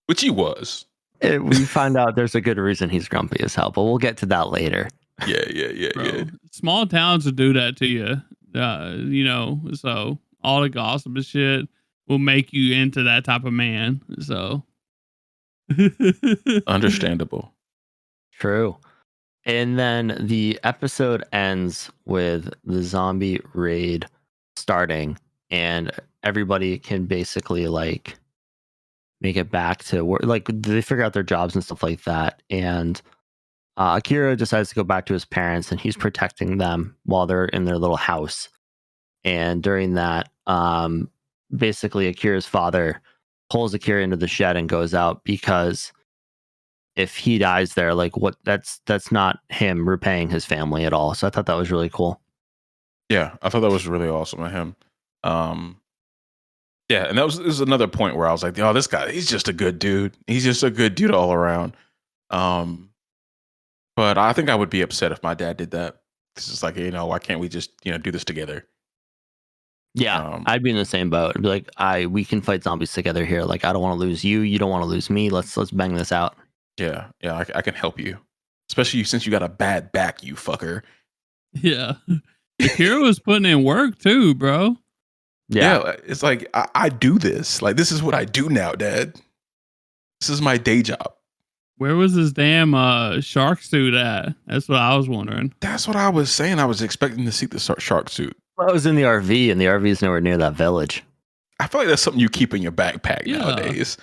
A: Which he was.
B: We find out there's a good reason he's grumpy as hell, but we'll get to that later.
A: Yeah.
C: Small towns will do that to you. So all the gossip and shit will make you into that type of man. So
A: Understandable.
B: True. And then the episode ends with the zombie raid starting, and everybody can basically like make it back to work. Like they figure out their jobs and stuff like that. And Akira decides to go back to his parents, and he's protecting them while they're in their little house. And during that, basically Akira's father pulls Akira into the shed and goes out because if he dies there, like that's not him repaying his family at all. So I thought that was really cool.
A: Yeah, I thought that was really awesome of him. Yeah, and this was another point where I was like, oh, this guy, he's just a good dude. He's just a good dude all around. But I think I would be upset if my dad did that. It's just like, why can't we just, do this together?
B: Yeah, I'd be in the same boat. I'd be like, we can fight zombies together here. Like, I don't want to lose you. You don't want to lose me. Let's bang this out.
A: Yeah, I can help you. Especially since you got a bad back, you fucker.
C: Yeah. Akira was putting in work too, bro.
A: Yeah, it's like, I do this. Like, this is what I do now, Dad. This is my day job.
C: Where was his damn shark suit at? That's what I was wondering.
A: That's what I was saying. I was expecting to see the shark suit.
B: Well, it was in the RV, and the RV is nowhere near that village.
A: I feel like that's something you keep in your backpack nowadays.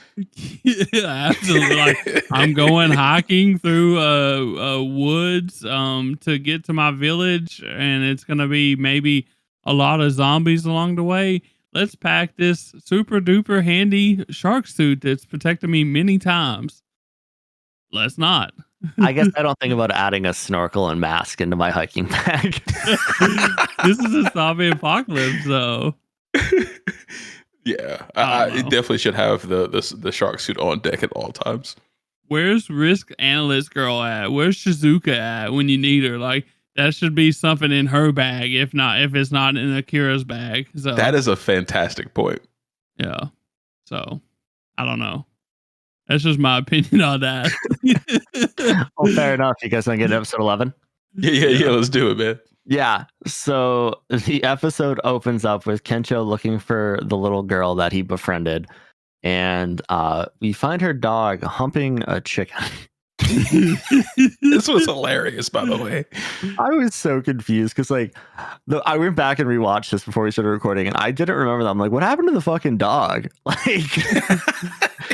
C: Yeah, absolutely. Like, I'm going hiking through woods to get to my village, and it's gonna be maybe a lot of zombies along the way. Let's pack this super duper handy shark suit that's protected me many times. Let's not.
B: I guess I don't think about adding a snorkel and mask into my hiking bag.
C: This is a zombie apocalypse, though.
A: Yeah, I definitely should have the shark suit on deck at all times.
C: Where's risk analyst girl at? Where's Shizuka at when you need her? Like, that should be something in her bag, if it's not in Akira's bag. So
A: that is a fantastic point.
C: Yeah. So I don't know. That's just my opinion on that.
B: Well, fair enough. You guys want to get to episode 11?
A: Yeah. Let's do it, man.
B: Yeah. So the episode opens up with Kencho looking for the little girl that he befriended. And we find her dog humping a chicken.
A: This was hilarious, by the way.
B: I was so confused because like I went back and rewatched this before we started recording, and I didn't remember that. I'm like, what happened to the fucking dog? Like,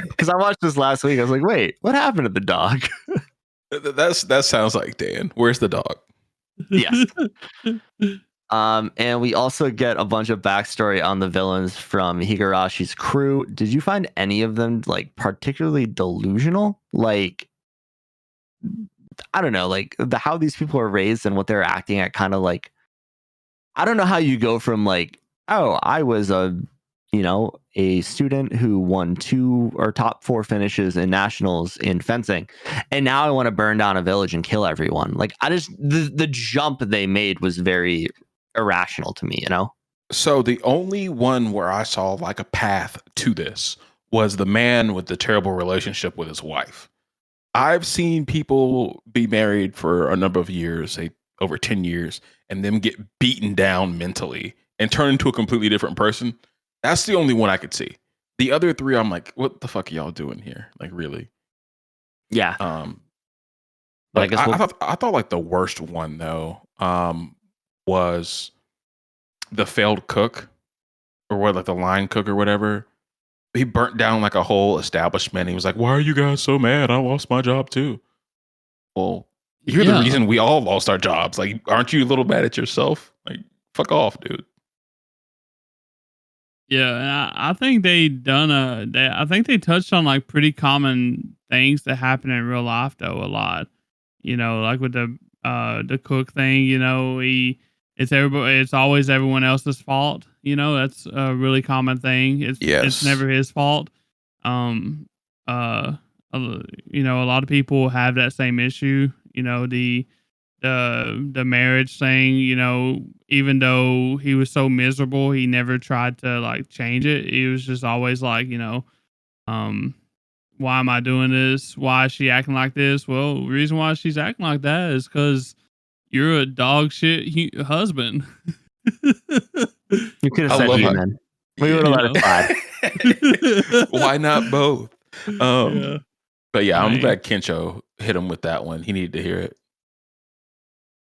B: because I watched this last week. I was like, wait, what happened to the dog?
A: That sounds like Dan. Where's the dog?
B: Yes. And we also get a bunch of backstory on the villains from Higarashi's crew. Did you find any of them like particularly delusional? Like, I don't know, like how these people are raised and what they're acting at, kind of like, I don't know how you go from like, oh, I was a student who won 2 or top 4 finishes in nationals in fencing, and now I want to burn down a village and kill everyone. Like, I just the jump they made was very irrational to me,
A: So the only one where I saw like a path to this was the man with the terrible relationship with his wife. I've seen people be married for a number of years, say over 10 years, and them get beaten down mentally and turn into a completely different person. That's the only one I could see. The other 3, I'm like, what the fuck are y'all doing here? Like, really?
B: Yeah.
A: Like, I thought like the worst one though, was the failed cook, or what, like the line cook or whatever. He burnt down like a whole establishment. He was like, why are you guys so mad? I lost my job too. Well, you're the reason we all lost our jobs. Like, aren't you a little mad at yourself? Like, fuck off, dude.
C: Yeah, and I think I think they touched on like pretty common things that happen in real life though a lot. Like with the cook thing, it's always everyone else's fault. That's a really common thing. It's never his fault. A lot of people have that same issue. The marriage thing, even though he was so miserable, he never tried to like change it. He was just always like, why am I doing this? Why is she acting like this? Well, the reason why she's acting like that is because you're a dog shit husband.
B: You could have said human. We would have let it slide.
A: Why not both? But yeah, I'm glad Kencho hit him with that one. He needed to hear it.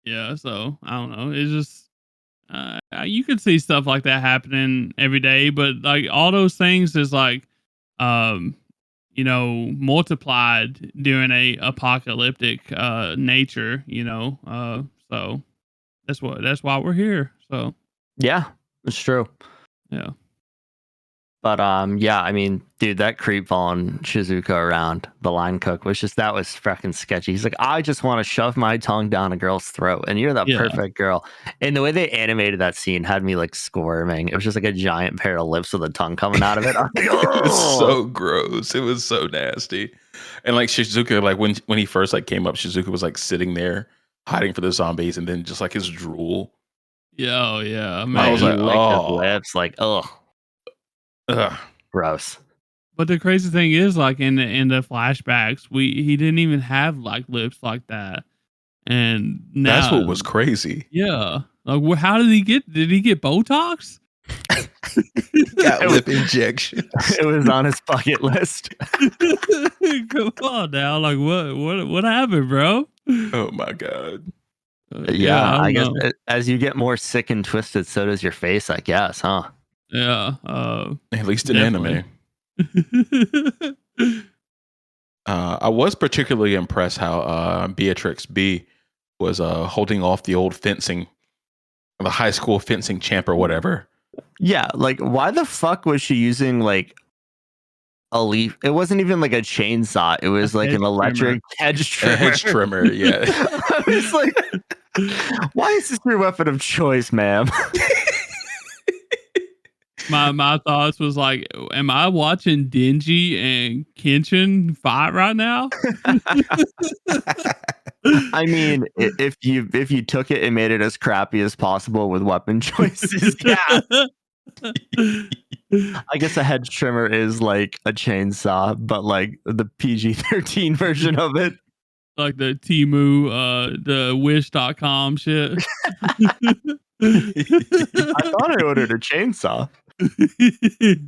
C: Yeah, so I don't know. It's just you could see stuff like that happening every day, but like all those things is like, multiplied during a apocalyptic nature. So that's why we're here. So
B: yeah, it's true.
C: Yeah.
B: But yeah, I mean, dude, that creep following Shizuka around the line cook was freaking sketchy. He's like, I just want to shove my tongue down a girl's throat, and you're that perfect girl. And the way they animated that scene had me like squirming. It was just like a giant pair of lips with a tongue coming out of it. Like,
A: it was so gross. It was so nasty. And like Shizuka, like when he first like came up, Shizuka was like sitting there hiding for the zombies, and then just like his drool.
C: Yeah, man.
B: I was like, his lips, like, ugh. Gross.
C: But the crazy thing is, like in the flashbacks, he didn't even have like lips like that, and now,
A: that's what was crazy.
C: Yeah, like how did he get? Did he get Botox?
A: Got lip injection.
B: It was on his bucket list.
C: Come on now, like what happened, bro?
A: Oh my god.
B: Yeah, I guess as you get more sick and twisted, so does your face, I guess, huh?
C: Yeah.
A: At least in anime. I was particularly impressed how Beatrix B was holding off the old fencing, the high school fencing champ or whatever.
B: Yeah, like why the fuck was she using like a leaf? It wasn't even like a chainsaw. It was like an electric hedge trimmer.
A: A hedge trimmer, yeah.
B: I was like, why is this your weapon of choice, ma'am?
C: My thoughts was like, am I watching Denji and Kenshin fight right now?
B: I mean, if you took it and made it as crappy as possible with weapon choices, yeah. I guess a hedge trimmer is like a chainsaw, but like the PG-13 version of it.
C: Like the Temu, the Wish.com shit.
B: I thought I ordered a chainsaw.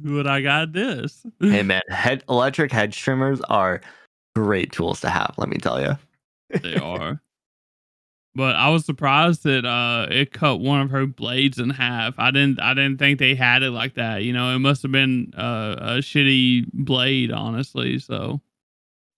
C: But I got this.
B: Hey man, electric hedge trimmers are great tools to have, let me tell you.
C: They are. But I was surprised that it cut one of her blades in half. I didn't think they had it like that. You know, it must have been a shitty blade, honestly. So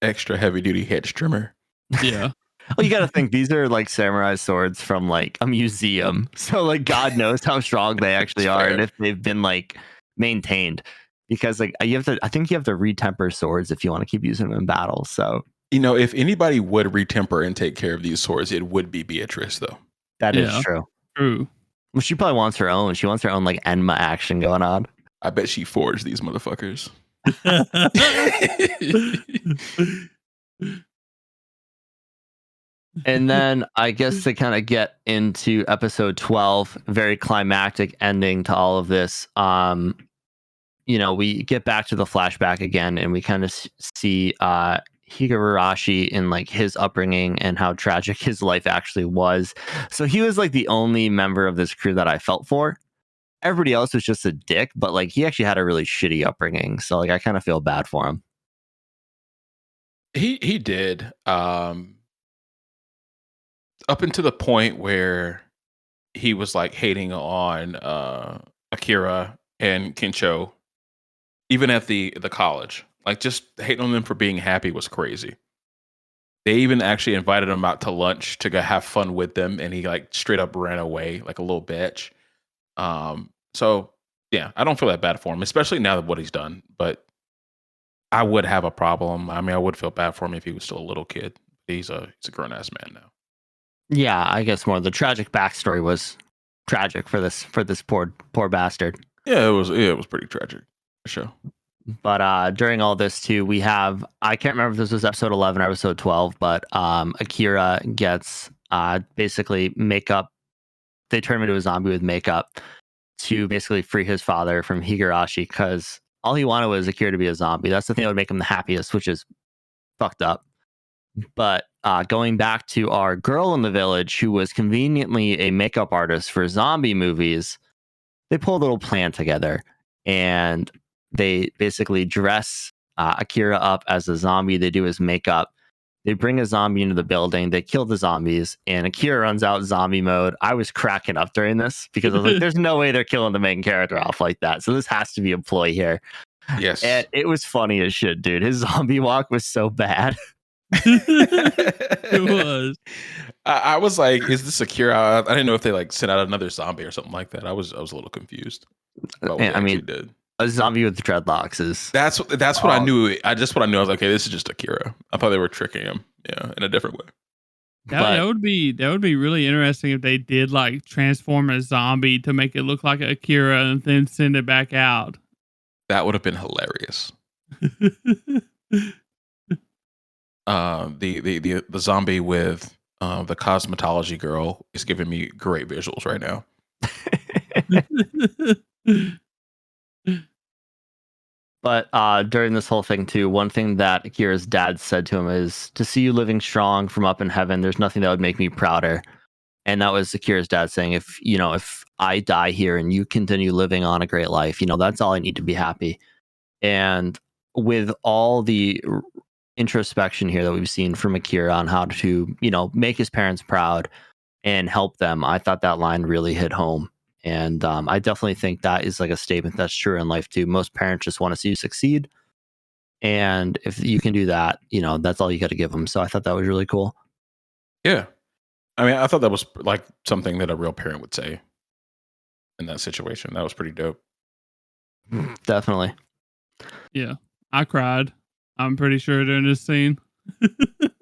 A: Extra heavy duty hedge trimmer.
C: yeah.
B: Well, you got to think these are like samurai swords from like a museum. So like God knows how strong they actually are and if they've been like maintained. Because like I think you have to retemper swords if you want to keep using them in battle. So
A: You know, if anybody would retemper and take care of these swords, it would be Beatrice, though.
B: that is true.
C: True.
B: Well, she probably wants her own. She wants her own like Enma action going on.
A: I bet she forged these motherfuckers.
B: And then I guess to kind of get into episode 12, very climactic ending to all of this. You know, we get back to the flashback again and we kind of see Higurashi in like his upbringing and how tragic his life actually was. So he was like the only member of this crew that I felt for. Everybody else was just a dick, but like he actually had a really shitty upbringing. So like I kind of feel bad for him.
A: He did. Up until the point where he was like hating on Akira and Kincho, even at the college, like just hating on them for being happy was crazy. They even actually invited him out to lunch to go have fun with them, and he like straight up ran away like a little bitch. So yeah, I don't feel that bad for him, especially now that what he's done. But I would have a problem. I mean, I would feel bad for him if he was still a little kid. He's a grown ass man now.
B: Yeah, I guess more the tragic backstory was tragic for this poor bastard.
A: Yeah, it was pretty tragic for sure.
B: But during all this too, we have I can't remember if this was episode 11 or episode 12, but Akira gets basically makeup. They turn him into a zombie with makeup to basically free his father from Higurashi because all he wanted was Akira to be a zombie. That's the thing that would make him the happiest, which is fucked up. But going back to our girl in the village, who was conveniently a makeup artist for zombie movies, they pull a little plan together and they basically dress Akira up as a zombie. They do his makeup. They bring a zombie into the building. They kill the zombies, and Akira runs out zombie mode. I was cracking up during this because I was like, there's no way they're killing the main character off like that. So this has to be a ploy here.
A: Yes.
B: And it was funny as shit, dude. His zombie walk was so bad.
C: It was.
A: I was like, is this Akira? I didn't know if they like sent out another zombie or something like that. I was a little confused. About what
B: I mean,
A: did.
B: A zombie with dreadlocks is
A: That's what I knew. I what I knew. I was like, okay, this is just Akira. I thought they were tricking him, in a different way.
C: That would be really interesting if they did like transform a zombie to make it look like Akira and then send it back out.
A: That would have been hilarious. The zombie with the cosmetology girl is giving me great visuals right now.
B: But during this whole thing too, one thing that Akira's dad said to him is, to see you living strong from up in heaven, there's nothing that would make me prouder. And that was Akira's dad saying, if I die here and you continue living on a great life, that's all I need to be happy. And with all the introspection here that we've seen from Akira on how to, make his parents proud and help them, I thought that line really hit home. And I definitely think that is like a statement that's true in life too. Most parents just want to see you succeed. And if you can do that, that's all you got to give them. So I thought that was really cool.
A: Yeah. I mean, I thought that was like something that a real parent would say in that situation. That was pretty dope.
B: Definitely.
C: Yeah. I cried. I'm pretty sure during this scene.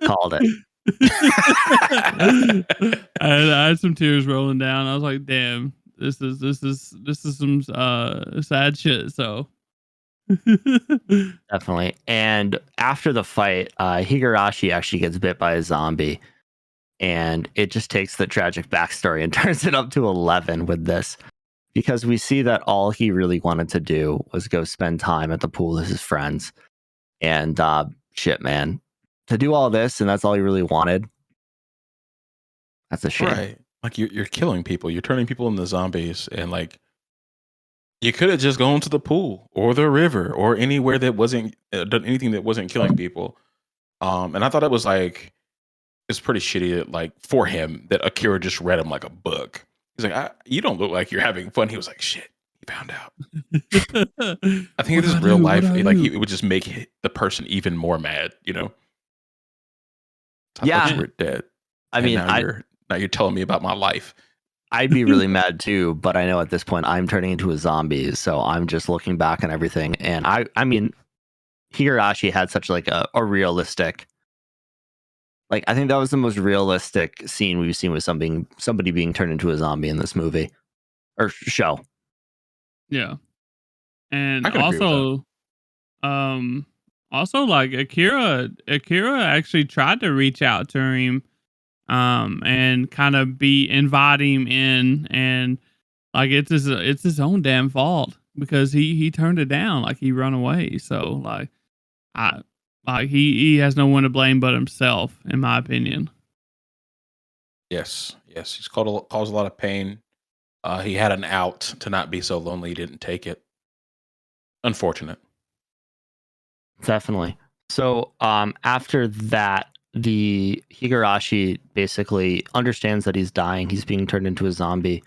B: Called it.
C: I had some tears rolling down. I was like, damn, this is some sad shit. So
B: definitely. And after the fight, Higurashi actually gets bit by a zombie, and it just takes the tragic backstory and turns it up to 11 with this, because we see that all he really wanted to do was go spend time at the pool with his friends. And shit, man, to do all this and that's all he really wanted. That's a shame.
A: Right. Like you're killing people. You're turning people into zombies, and like you could have just gone to the pool or the river or anywhere that wasn't done anything that wasn't killing people. And I thought it was like it's pretty shitty that, like, for him that Akira just read him like a book. He's like, "You don't look like you're having fun." He was like, "Shit, he found out." I think
C: What
A: if this
C: do
A: is
C: I
A: real
C: do? What
A: life,
C: do I
A: like
C: do?
A: it would just make the person even more mad. So I thought you
B: Yeah,
A: were dead,
B: I
A: and
B: mean,
A: now you're telling me about my life.
B: I'd be really mad too, but I know at this point I'm turning into a zombie, so I'm just looking back on everything. And I mean, Higurashi had such like a realistic, like I think that was the most realistic scene we've seen with somebody being turned into a zombie in this movie or show.
C: Yeah.
A: I
C: And
A: can agree with that.
C: um also like Akira actually tried to reach out to him and kind of invite him in, and like it's his own damn fault because he turned it down, like he run away. So like I like he has no one to blame but himself, in my opinion.
A: Yes, yes, he's caused a lot of pain. He had an out to not be so lonely. He didn't take it. Unfortunate.
B: Definitely. So after that, the Higurashi basically understands that he's dying. He's being turned into a zombie.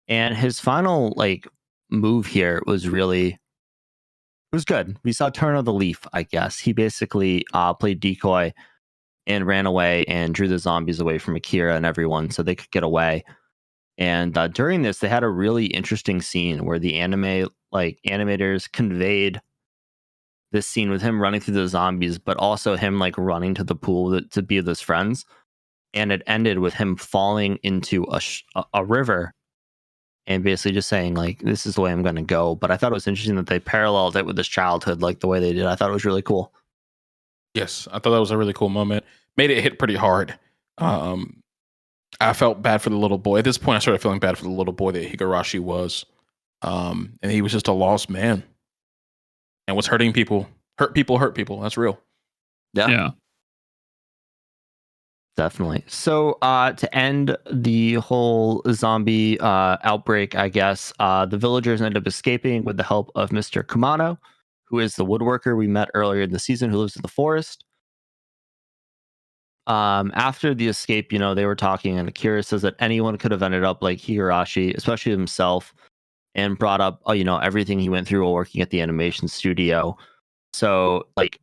B: And his final like move here was really it was good. We saw turn of the leaf, I guess. He basically played decoy and ran away and drew the zombies away from Akira and everyone so they could get away. And during this, they had a really interesting scene where the animators conveyed this scene with him running through the zombies, but also him like running to the pool to be with his friends. And it ended with him falling into a river and basically just saying like, "This is the way I'm going to go." But I thought it was interesting that they paralleled it with his childhood, like the way they did. I thought it was really cool.
A: Yes, I thought that was a really cool moment. Made it hit pretty hard. Um, I felt bad for the little boy. At this point, I started feeling bad for the little boy that Higurashi was. And he was just a lost man and was hurting people. Hurt people, hurt people. That's real.
B: Yeah,
C: Yeah.
B: definitely. So to end the whole zombie outbreak, I guess the villagers end up escaping with the help of Mr. Kumano, who is the woodworker we met earlier in the season, who lives in the forest. After the escape, they were talking, and Akira says that anyone could have ended up like Higurashi, especially himself, and brought up, everything he went through while working at the animation studio. So, like,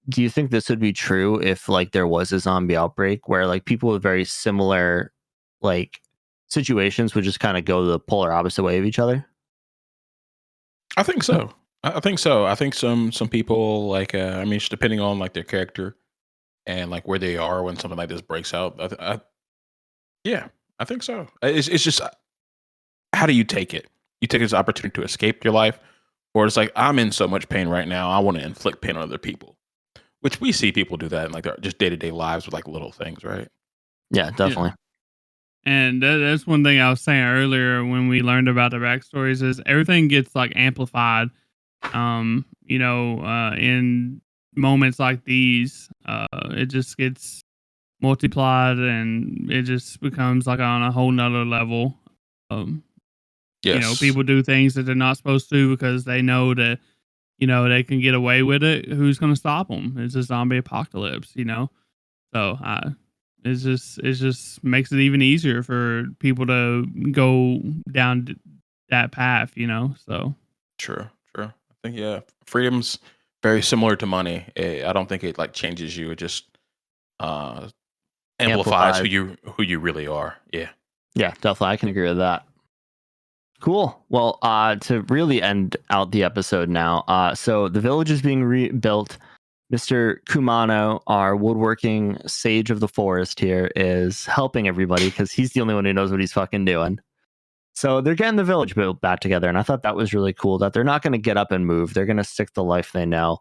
B: do you think this would be true if like there was a zombie outbreak where like people with very similar like situations would just kind of go the polar opposite way of each other?
A: I think so. I think so. I think some people like I mean, just depending on like their character and like where they are when something like this breaks out. Yeah, I think so. It's just how do you take it? You take it as an opportunity to escape your life, or it's like I'm in so much pain right now. I want to inflict pain on other people, which we see people do that in like their just day to day lives with like little things, right?
B: Yeah,
C: Yeah.
B: definitely.
C: And that's one thing I was saying earlier when we learned about the backstories is everything gets like amplified. In moments like these, it just gets multiplied and it just becomes like on a whole nother level. Um,
A: Yes,
C: people do things that they're not supposed to because they know that, they can get away with it. Who's going to stop them? It's a zombie apocalypse. So it just makes it even easier for people to go down that path. So
A: true, true. I think yeah, freedom's very similar to money. I don't think it like changes you. It just uh amplifies
B: Amplified.
A: who you really are. Yeah.
B: Yeah, definitely. I can agree with that. Cool. Well, to really end out the episode now, so the village is being rebuilt. Mr. Kumano, our woodworking sage of the forest here, is helping everybody because he's the only one who knows what he's fucking doing. So they're getting the village built back together, and I thought that was really cool that they're not going to get up and move. They're going to stick to the life they know.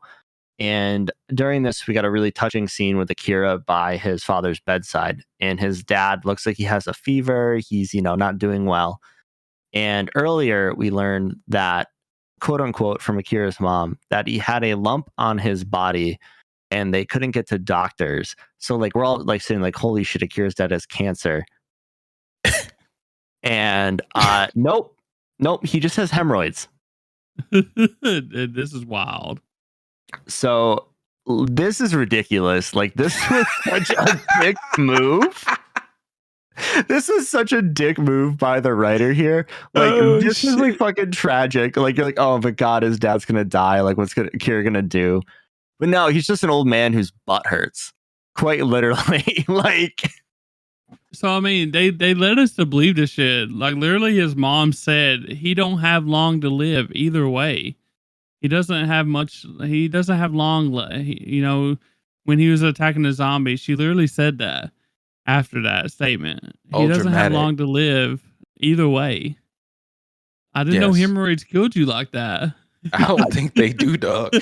B: And during this, we got a really touching scene with Akira by his father's bedside, and his dad looks like he has a fever. He's, not doing well. And earlier, we learned that, quote unquote, from Akira's mom, that he had a lump on his body and they couldn't get to doctors. So, like, we're all like saying, like, holy shit, Akira's dad has cancer. And nope, he just has hemorrhoids.
C: this is wild.
B: So, this is ridiculous. Like, this was such a dick move. This is such a dick move by the writer here. Like, this is like fucking tragic. Like, you're like, oh my god, his dad's gonna die. Like, what's Kira gonna do? But no, he's just an old man whose butt hurts. Quite literally. Like,
C: So I mean, they led us to believe this shit. Like literally, his mom said he don't have long to live either way. He doesn't have much. He doesn't have long. You know, when he was attacking the zombies, she literally said that after that statement. He doesn't have long to live either way. I didn't know hemorrhoids killed you like that.
A: I don't think they do, dog.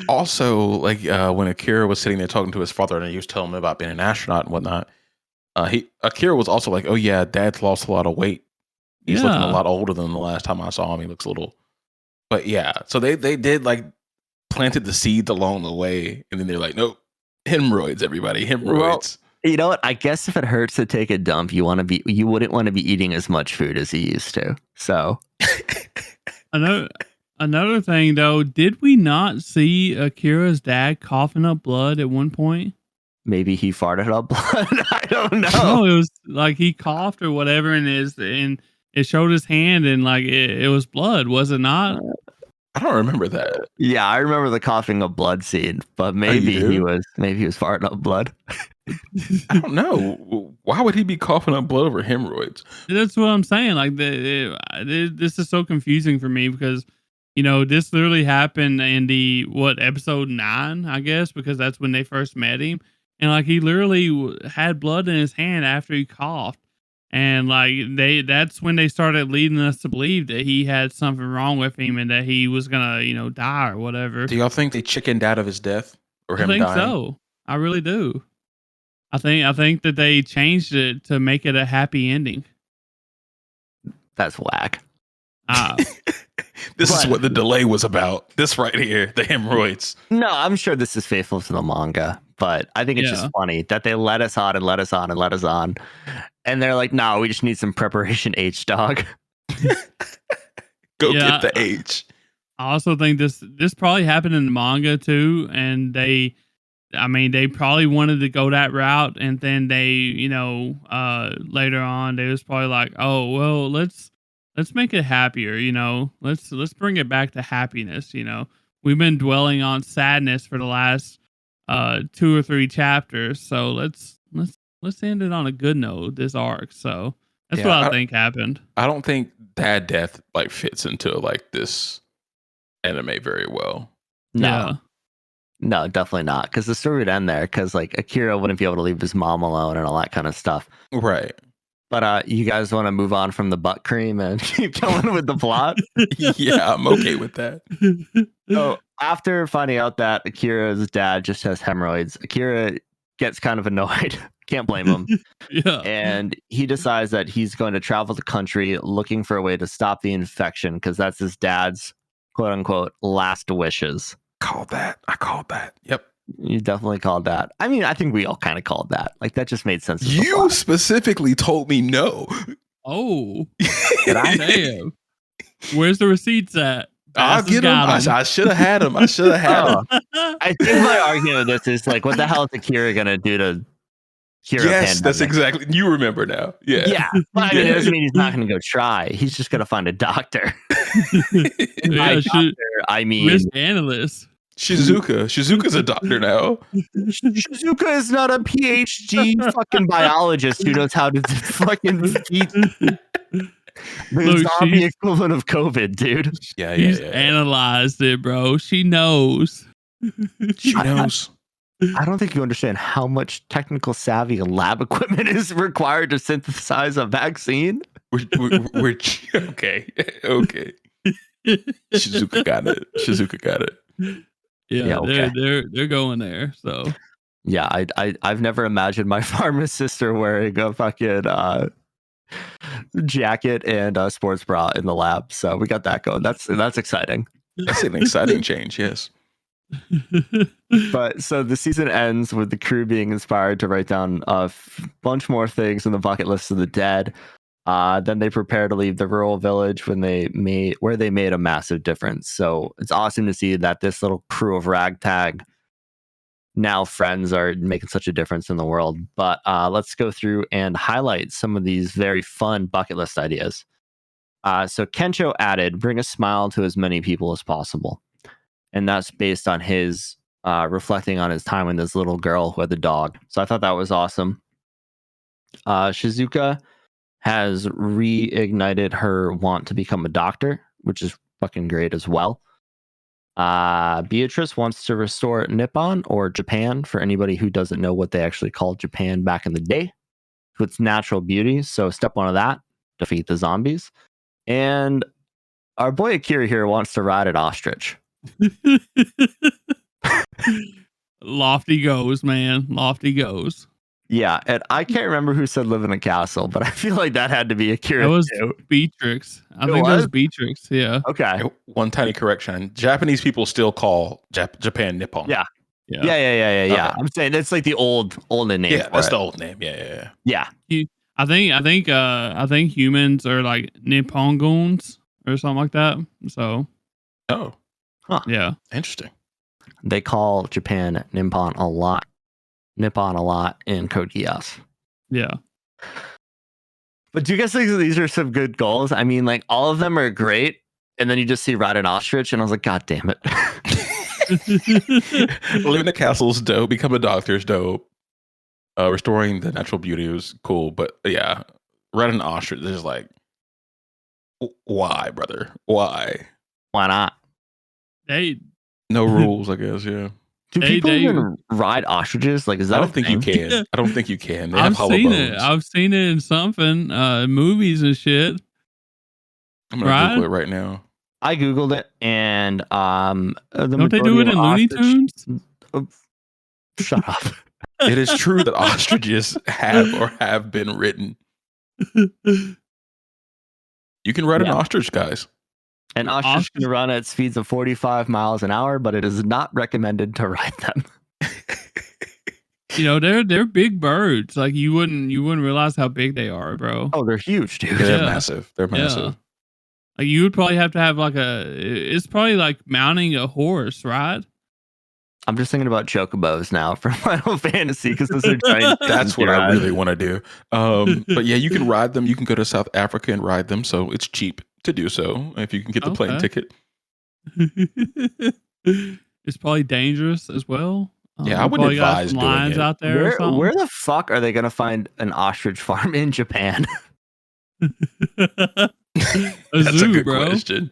A: Also, like when Akira was sitting there talking to his father and he was telling him about being an astronaut and whatnot, Akira was also like, "Oh yeah, Dad's lost a lot of weight. He's looking a lot older than the last time I saw him. He looks a little." But yeah, so they did like planted the seeds along the way, and then they're like, "Nope, hemorrhoids, everybody, hemorrhoids."
B: Well, you know what? I guess if it hurts to take a dump, you wouldn't want to be eating as much food as he used to. So
C: another thing though, did we not see Akira's dad coughing up blood at one point?
B: Maybe he farted up blood. I don't know.
C: No, it was like he coughed or whatever, and it showed his hand, and like it was blood, was it not?
A: I don't remember that.
B: Yeah, I remember the coughing up blood scene, but maybe he was farting up blood.
A: I don't know. Why would he be coughing up blood over hemorrhoids?
C: That's what I'm saying. Like this is so confusing for me because this literally happened in the episode 9, I guess, because that's when they first met him. And like he literally had blood in his hand after he coughed, and like that's when they started leading us to believe that he had something wrong with him and that he was gonna die or whatever.
A: Do y'all think they chickened out of his death or him dying?
C: I think so. I really do. I think that they changed it to make it a happy ending.
B: That's whack.
A: This is what the delay was about. This right here, the hemorrhoids.
B: No, I'm sure this is faithful to the manga, but I think it's just funny that they let us on and let us on and let us on. And they're like, no, we just need some preparation H, dog.
A: Go get the H.
C: I also think this probably happened in the manga too. And they probably wanted to go that route. And then they, later on, they was probably like, oh, well, let's make it happier, let's bring it back to happiness. We've been dwelling on sadness for the last 2 or 3 chapters. So let's end it on a good note, this arc. So that's what I think happened.
A: I don't think dad death like fits into like this anime very well.
B: No, definitely not. Because the story would end there. Because like Akira wouldn't be able to leave his mom alone and all that kind of stuff.
A: Right.
B: But you guys want to move on from the butt cream and keep going with the plot?
A: Yeah, I'm okay with that.
B: So after finding out that Akira's dad just has hemorrhoids, Akira gets kind of annoyed. Can't blame him.
C: Yeah.
B: And he decides that he's going to travel the country looking for a way to stop the infection because that's his dad's quote unquote last wishes.
A: I called that. Yep.
B: You definitely called that. I mean, I think we all kind of called that. Like that just made sense.
A: You specifically told me no.
C: Oh, damn. Where's the receipts at?
A: I'll get them. I should have had them. I
B: think my argument with this is like, what the hell is Akira gonna do to cure a pandemic?
A: That's exactly. You remember now. Yeah.
B: Yeah. But I mean, it doesn't mean he's not gonna go try. He's just gonna find a doctor. I mean,
C: risk analyst.
A: Shizuka's a doctor now.
B: Shizuka is not a PhD fucking biologist who knows how to fucking feed the zombie equivalent of COVID, dude.
A: Yeah.
C: Analyzed it, bro. She knows.
A: She knows.
B: I don't think you understand how much technical savvy and lab equipment is required to synthesize a vaccine.
A: We're okay. Shizuka got it.
C: Yeah, okay. They're going there. So
B: yeah, I've never imagined my pharmacist wearing a fucking jacket and a sports bra in the lab. So we got that going. That's exciting.
A: That's an exciting change. Yes.
B: But so the season ends with the crew being inspired to write down a bunch more things in the bucket list of the dead. Then they prepare to leave the rural village where they made a massive difference. So it's awesome to see that this little crew of ragtag now friends are making such a difference in the world. But let's go through and highlight some of these very fun bucket list ideas. So Kencho added, bring a smile to as many people as possible. And that's based on his reflecting on his time with this little girl who had the dog. So I thought that was awesome. Shizuka has reignited her want to become a doctor, which is fucking great as well. Beatrice wants to restore Nippon or Japan for anybody who doesn't know what they actually called Japan back in the day to its natural beauty. So step one of that, defeat the zombies. And our boy Akira here wants to ride an ostrich.
C: Lofty goes, man. Lofty goes.
B: Yeah, and I can't remember who said live in a castle, but I feel like that had to be Akira.
C: That was
B: too.
C: Beatrix. I
B: It
C: think that was
B: was?
C: Beatrix. Yeah.
B: Okay.
A: One tiny correction: Japanese people still call Japan Nippon.
B: Yeah.
C: Yeah.
B: Yeah.
A: Okay.
B: I'm saying it's like the old name.
A: Yeah,
B: for
A: that's
B: it.
A: the old name. Yeah.
B: Yeah.
C: I think humans are like Nippongons or something like that. So
A: Oh,
C: yeah.
A: interesting.
B: They call Japan Nippon a lot in Code Geass.
C: Yeah.
B: But do you guys think that these are some good goals? I mean, like all of them are great, and then you just see ride an ostrich, and I was like, God damn it.
A: Live in a castle's dope. Become a doctor's dope. Restoring the natural beauty was cool, but yeah, ride an ostrich is like, why, brother? Why?
B: Why not?
C: They
A: No rules, I guess. Yeah.
B: Do
C: They-
B: people
C: they-
B: even ride ostriches? Like, is that
A: I
B: a
A: don't think you
B: thing?
A: can. I don't think you can. They have
C: I've
A: hollow
C: seen
A: bones.
C: it. I've seen it in something, movies and shit.
A: I'm gonna
C: Right?
A: Google it right now.
B: I googled it, and the
C: Don't they do it
B: majority
C: in
B: of
C: Looney
B: ostrich-
C: Tunes?
B: Oh, shut up.
A: It is true that ostriches have been written. You can ride an
B: Yeah.
A: ostrich, guys.
B: An ostrich can run at speeds of 45 miles an hour, but it is not recommended to ride them.
C: You know, they're big birds. Like you wouldn't realize how big they are, bro.
B: Oh, they're huge, dude.
A: They're
C: Yeah.
A: massive. They're massive.
C: Like you would probably have to have like it's probably like mounting a horse, right?
B: I'm just thinking about chocobos now for Final Fantasy because those are giant.
A: That's what I
B: ride.
A: really want to do. But yeah, you can ride them. You can go to South Africa and ride them. So it's cheap to do so if you can get the plane
C: Okay.
A: ticket.
C: It's probably dangerous as well.
A: Yeah, I
C: you
A: wouldn't
C: probably got
A: advise
C: some
A: doing
C: lions
A: it.
C: out there. or something.
B: Where the fuck are they going to find an ostrich farm in Japan?
C: a
A: That's
C: zoo,
A: a good
C: bro.
A: question.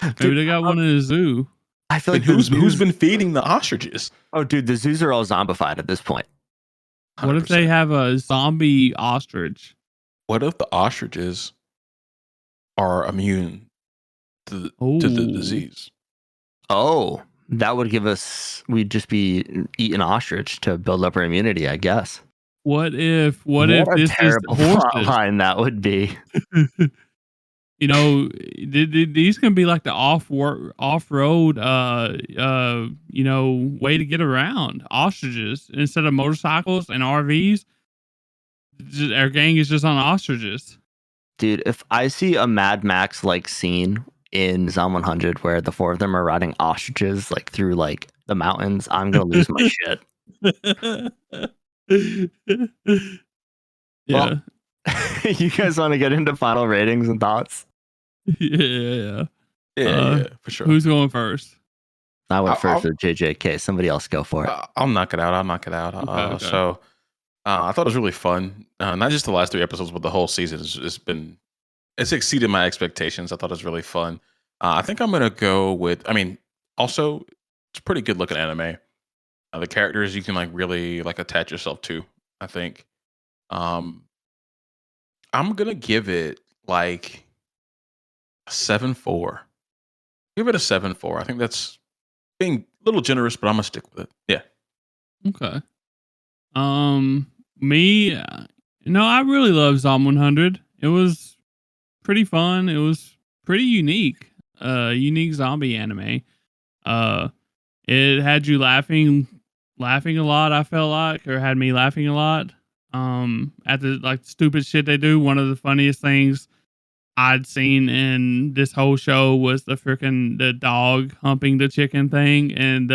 C: Maybe they got one in a zoo.
B: I feel
A: And
B: like
A: who's been feeding the ostriches?
B: Oh, dude, the zoos are all zombified at this point.
C: What if they
A: 100%.
C: have a zombie ostrich?
A: What if the ostriches are immune to the
C: Ooh.
A: disease?
B: Oh, that would give us. We'd just be eating ostrich to build up our immunity, I guess.
C: What if
B: What
C: this
B: a
C: is
B: terrible plot
C: horses?
B: line that would be.
C: You know, these can be like the off road, you know, way to get around. Ostriches instead of motorcycles and RVs. Our gang is just on ostriches.
B: Dude, if I see a Mad Max like scene in Zom100 where the four of them are riding ostriches like through like the mountains, I'm gonna lose my shit.
C: Yeah.
B: You guys want to get into final ratings and thoughts?
C: Yeah.
A: Yeah, for sure.
C: Who's going first?
B: I went
A: I'll-
B: first with JJK. Somebody else go for it.
A: I'll knock it out.
C: Okay.
A: So I thought it was really fun. Not just the last 3 episodes, but the whole season. It's exceeded my expectations. I thought it was really fun. I think I'm gonna go with. I mean, also it's a pretty good looking anime. The characters you can like really like attach yourself to. I think. I'm gonna give it like a 7.4. Give it a 7.4. I think that's being a little generous, but I'm gonna stick with it. Yeah.
C: Okay. Me, no, I really love Zom100. It was pretty fun. It was pretty unique. Unique zombie anime. It had you laughing a lot. I felt like, or had me laughing a lot. At the like stupid shit they do. One of the funniest things I'd seen in this whole show was the dog humping the chicken thing, and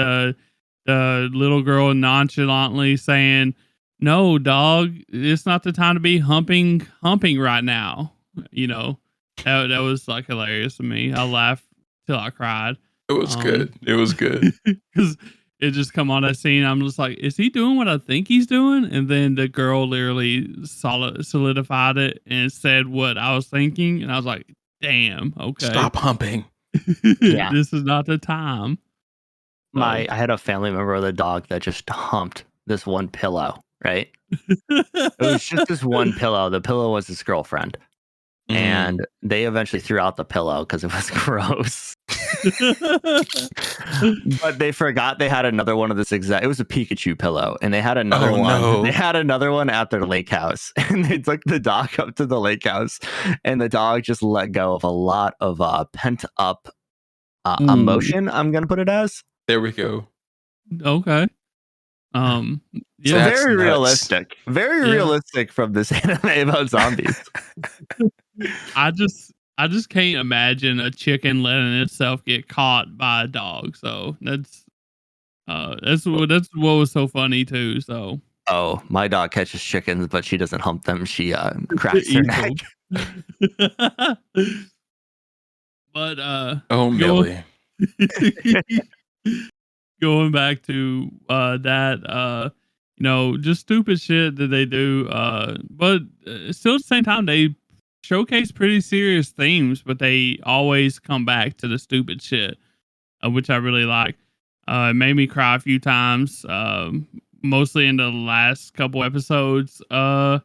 C: the little girl nonchalantly saying, "No, dog, it's not the time to be humping right now." You know, that was like hilarious to me. I laughed till I cried.
A: It was good. It was good.
C: Because it just come on that scene. I'm just like, is he doing what I think he's doing? And then the girl literally solidified it and said what I was thinking. And I was like, damn, okay.
A: Stop humping.
B: Yeah.
C: This is not the time.
B: I had a family member with a dog that just humped this one pillow, right? It was just this one pillow. The pillow was his girlfriend. And they eventually threw out the pillow because it was gross. But they forgot they had another one of this exact. It was a Pikachu pillow, and they had another one.
A: No.
B: They had another one at their lake house, and they took the dog up to the lake house, and the dog just let go of a lot of pent up emotion. I'm gonna put it as.
A: There we go.
C: Okay.
B: So
C: Yeah.
A: That's
B: very
A: nuts.
B: realistic. Very
C: Yeah.
B: realistic from this anime about zombies.
C: I just can't imagine a chicken letting itself get caught by a dog. So that's what was so funny too. So
B: Oh, my dog catches chickens, but she doesn't hump them. She cracks her neck.
C: But
A: Oh, Millie.
C: going back to that just stupid shit that they do, but still at the same time they showcase pretty serious themes, but they always come back to the stupid shit, which I really like. It made me cry a few times, mostly in the last couple episodes. It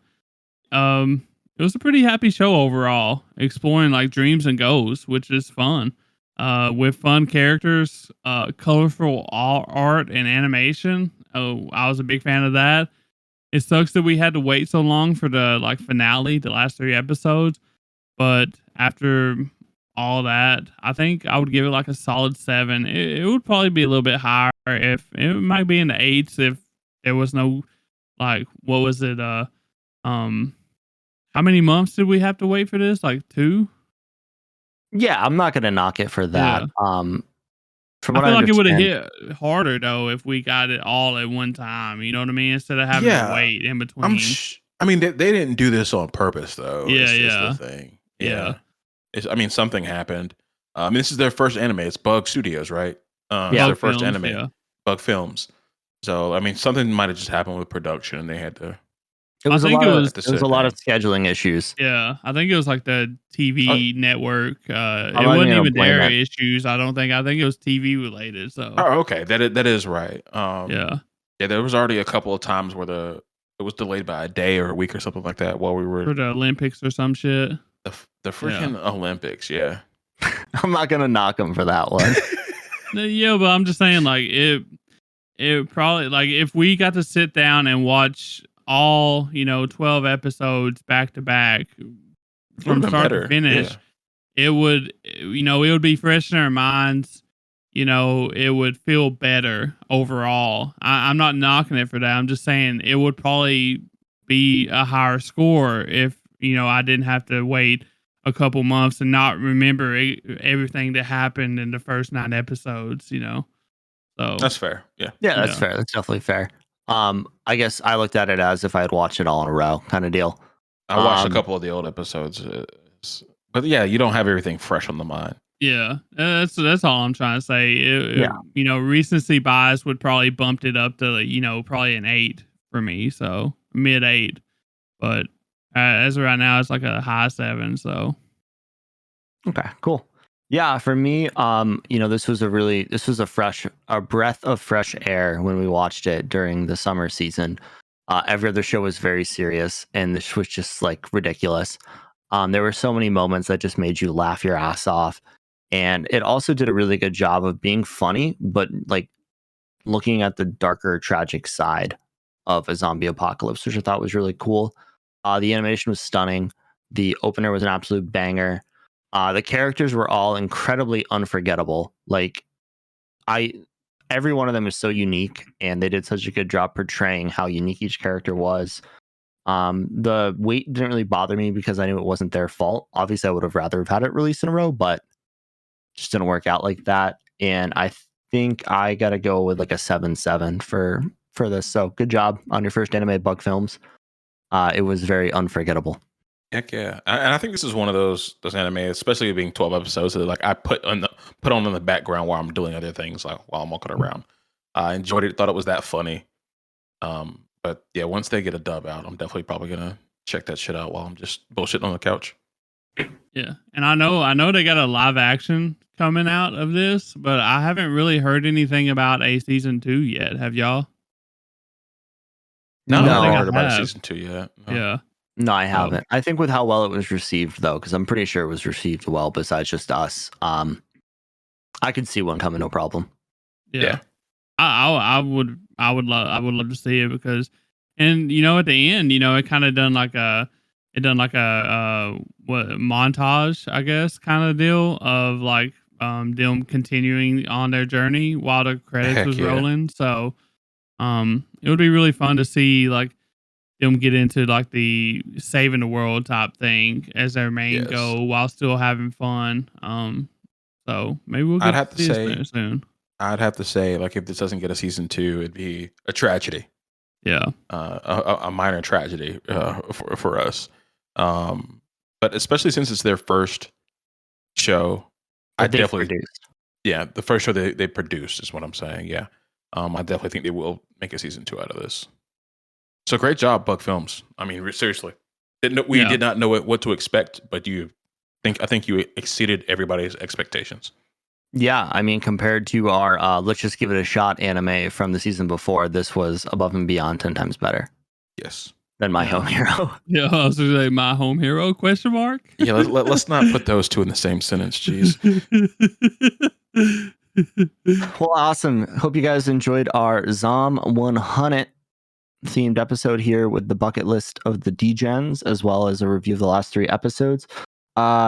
C: was a pretty happy show overall, exploring like dreams and goals, which is fun. With fun characters, colorful art and animation. Oh, I was a big fan of that. It sucks that we had to wait so long for the finale, the last 3 episodes. But after all that, I think I would give it like a solid 7. It would probably be a little bit higher if it might be in the 8s if there was no what was it? How many months did we have to wait for this? Like 2?
B: Yeah, I'm not gonna knock it for that.
C: Yeah.
B: From
C: I
B: what
C: feel
B: I
C: like it would have
B: understand,
C: hit harder though if we got it all at one time. You know what I mean? Instead of having to wait in between.
A: I mean, they didn't do this on purpose, though.
C: Yeah,
A: is
C: yeah.
A: the thing.
C: Yeah.
A: Something happened. This is their first anime. It's Bug Studios, right? It's
B: Yeah.
A: their
C: Bug
A: first
C: Films,
A: anime.
C: yeah.
A: Bug Films. So, I mean, something might have just happened with production, and they had to.
B: it was a
C: think
B: lot
C: it
B: of
C: was-
B: it was a lot of scheduling issues.
C: Yeah, I think it was like the TV network. It
B: not
C: wasn't
B: gonna
C: even
B: blame
C: their
B: it.
C: issues. I don't think. I think it was TV related. So
A: Oh, okay. That is right.
C: yeah,
A: Yeah, there was already a couple of times where it was delayed by a day or a week or something like that while we
C: for
A: were
C: the Olympics or some shit.
A: the freaking Olympics. Yeah.
B: I'm not gonna knock them for that one.
C: Yeah, but I'm just saying, like it probably like if we got to sit down and watch all 12 episodes back to back from
A: been
C: start
A: better,
C: to finish, it would it would be fresh in our minds. It would feel better overall. I'm not knocking it for that. I'm just saying it would probably be a higher score if I didn't have to wait a couple months and not remember everything that happened in the first 9 episodes. So
A: That's fair. Yeah.
B: Yeah, that's
C: Yeah.
B: fair. That's definitely fair. I guess I looked at it as if I had watched it all in a row, kind of deal.
A: I watched a couple of the old episodes, but yeah, you don't have everything fresh on the mind.
C: yeah, that's all I'm trying to say. Recency bias would probably bumped it up to probably an 8 for me, so mid 8. But as of right now, it's like a high 7. So
B: Okay, cool. Yeah, for me, this was a breath of fresh air when we watched it during the summer season. Every other show was very serious, and this was just like ridiculous. There were so many moments that just made you laugh your ass off, and it also did a really good job of being funny, but like looking at the darker, tragic side of a zombie apocalypse, which I thought was really cool. The animation was stunning. The opener was an absolute banger. The characters were all incredibly unforgettable. Every one of them is so unique, and they did such a good job portraying how unique each character was. The wait didn't really bother me because I knew it wasn't their fault. Obviously, I would have rather have had it released in a row, but just didn't work out like that. And think I gotta go with like a 7.7 for this. So good job on your first anime Bug Films. It was very unforgettable.
A: Heck yeah, and I think this is one of those anime, especially being 12 episodes, that like I put on in the background while I'm doing other things, like while I'm walking around. I enjoyed it, thought it was that funny. But yeah, once they get a dub out, I'm definitely probably gonna check that shit out while I'm just bullshitting on the couch.
C: Yeah, and I know they got a live action coming out of this, but I haven't really heard anything about a season 2 yet. Have y'all?
A: No,
C: I
A: I
C: don't
A: haven't
C: think
A: heard about
C: have.
A: season 2 yet. No.
C: Yeah.
B: No, I haven't. I think with how well it was received, though, because I'm pretty sure it was received well. Besides just us, I could see one coming, no problem.
C: Yeah. I would love to see it because, and at the end, it kind of done like a montage, I guess, kind of deal of like them continuing on their journey while the credits
A: Heck
C: was
A: yeah.
C: rolling. So it would be really fun to see like them get into like the saving the world type thing as their main
A: Yes.
C: goal while still having fun. So maybe we'll
A: I'd
C: get
A: have
C: to
A: to
C: see
A: say-
C: it soon.
A: I'd have to say, like, if this doesn't get a season 2, it'd be a tragedy,
C: Yeah.
A: a minor tragedy for us. But especially since it's their first show, I
B: That they've
A: definitely,
B: produced.
A: yeah, the first show they produced is what I'm saying. Yeah, I definitely think they will make a season 2 out of this. So great job, Bug Films. I mean, seriously, we
C: Yeah.
A: did not know what to expect, but I think you exceeded everybody's expectations.
B: Yeah, I mean, compared to our let's just give it a shot anime from the season before, this was above and beyond 10 times better
A: Yes.
B: than My
C: Yeah.
B: Home Hero.
C: Yeah, I was gonna say my home hero question mark.
A: Yeah, let's not put those two in the same sentence. Jeez.
B: Well, awesome. Hope you guys enjoyed our Zom100 themed episode here with the bucket list of the Degens, as well as a review of the last 3 episodes.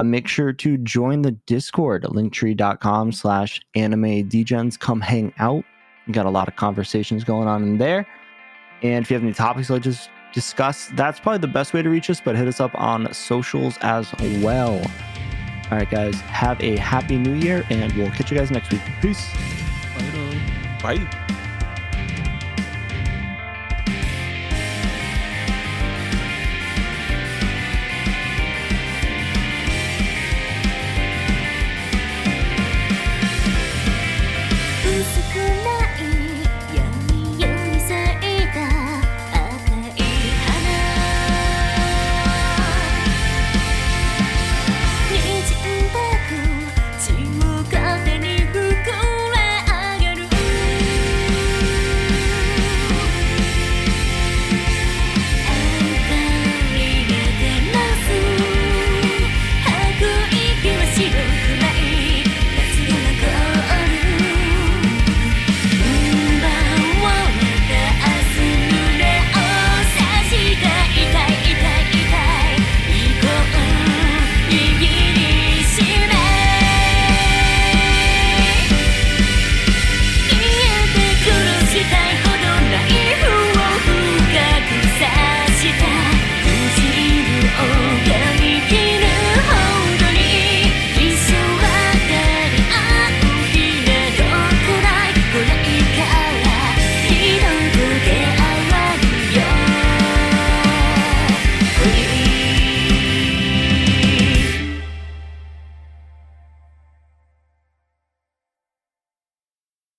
B: Make sure to join the Discord at linktree.com/anime Degens. Come hang out. We got a lot of conversations going on in there. And if you have any topics you'd like to discuss, that's probably the best way to reach us, but hit us up on socials as well. All right, guys, have a happy new year, and we'll catch you guys next week. Peace.
C: Later.
A: Bye.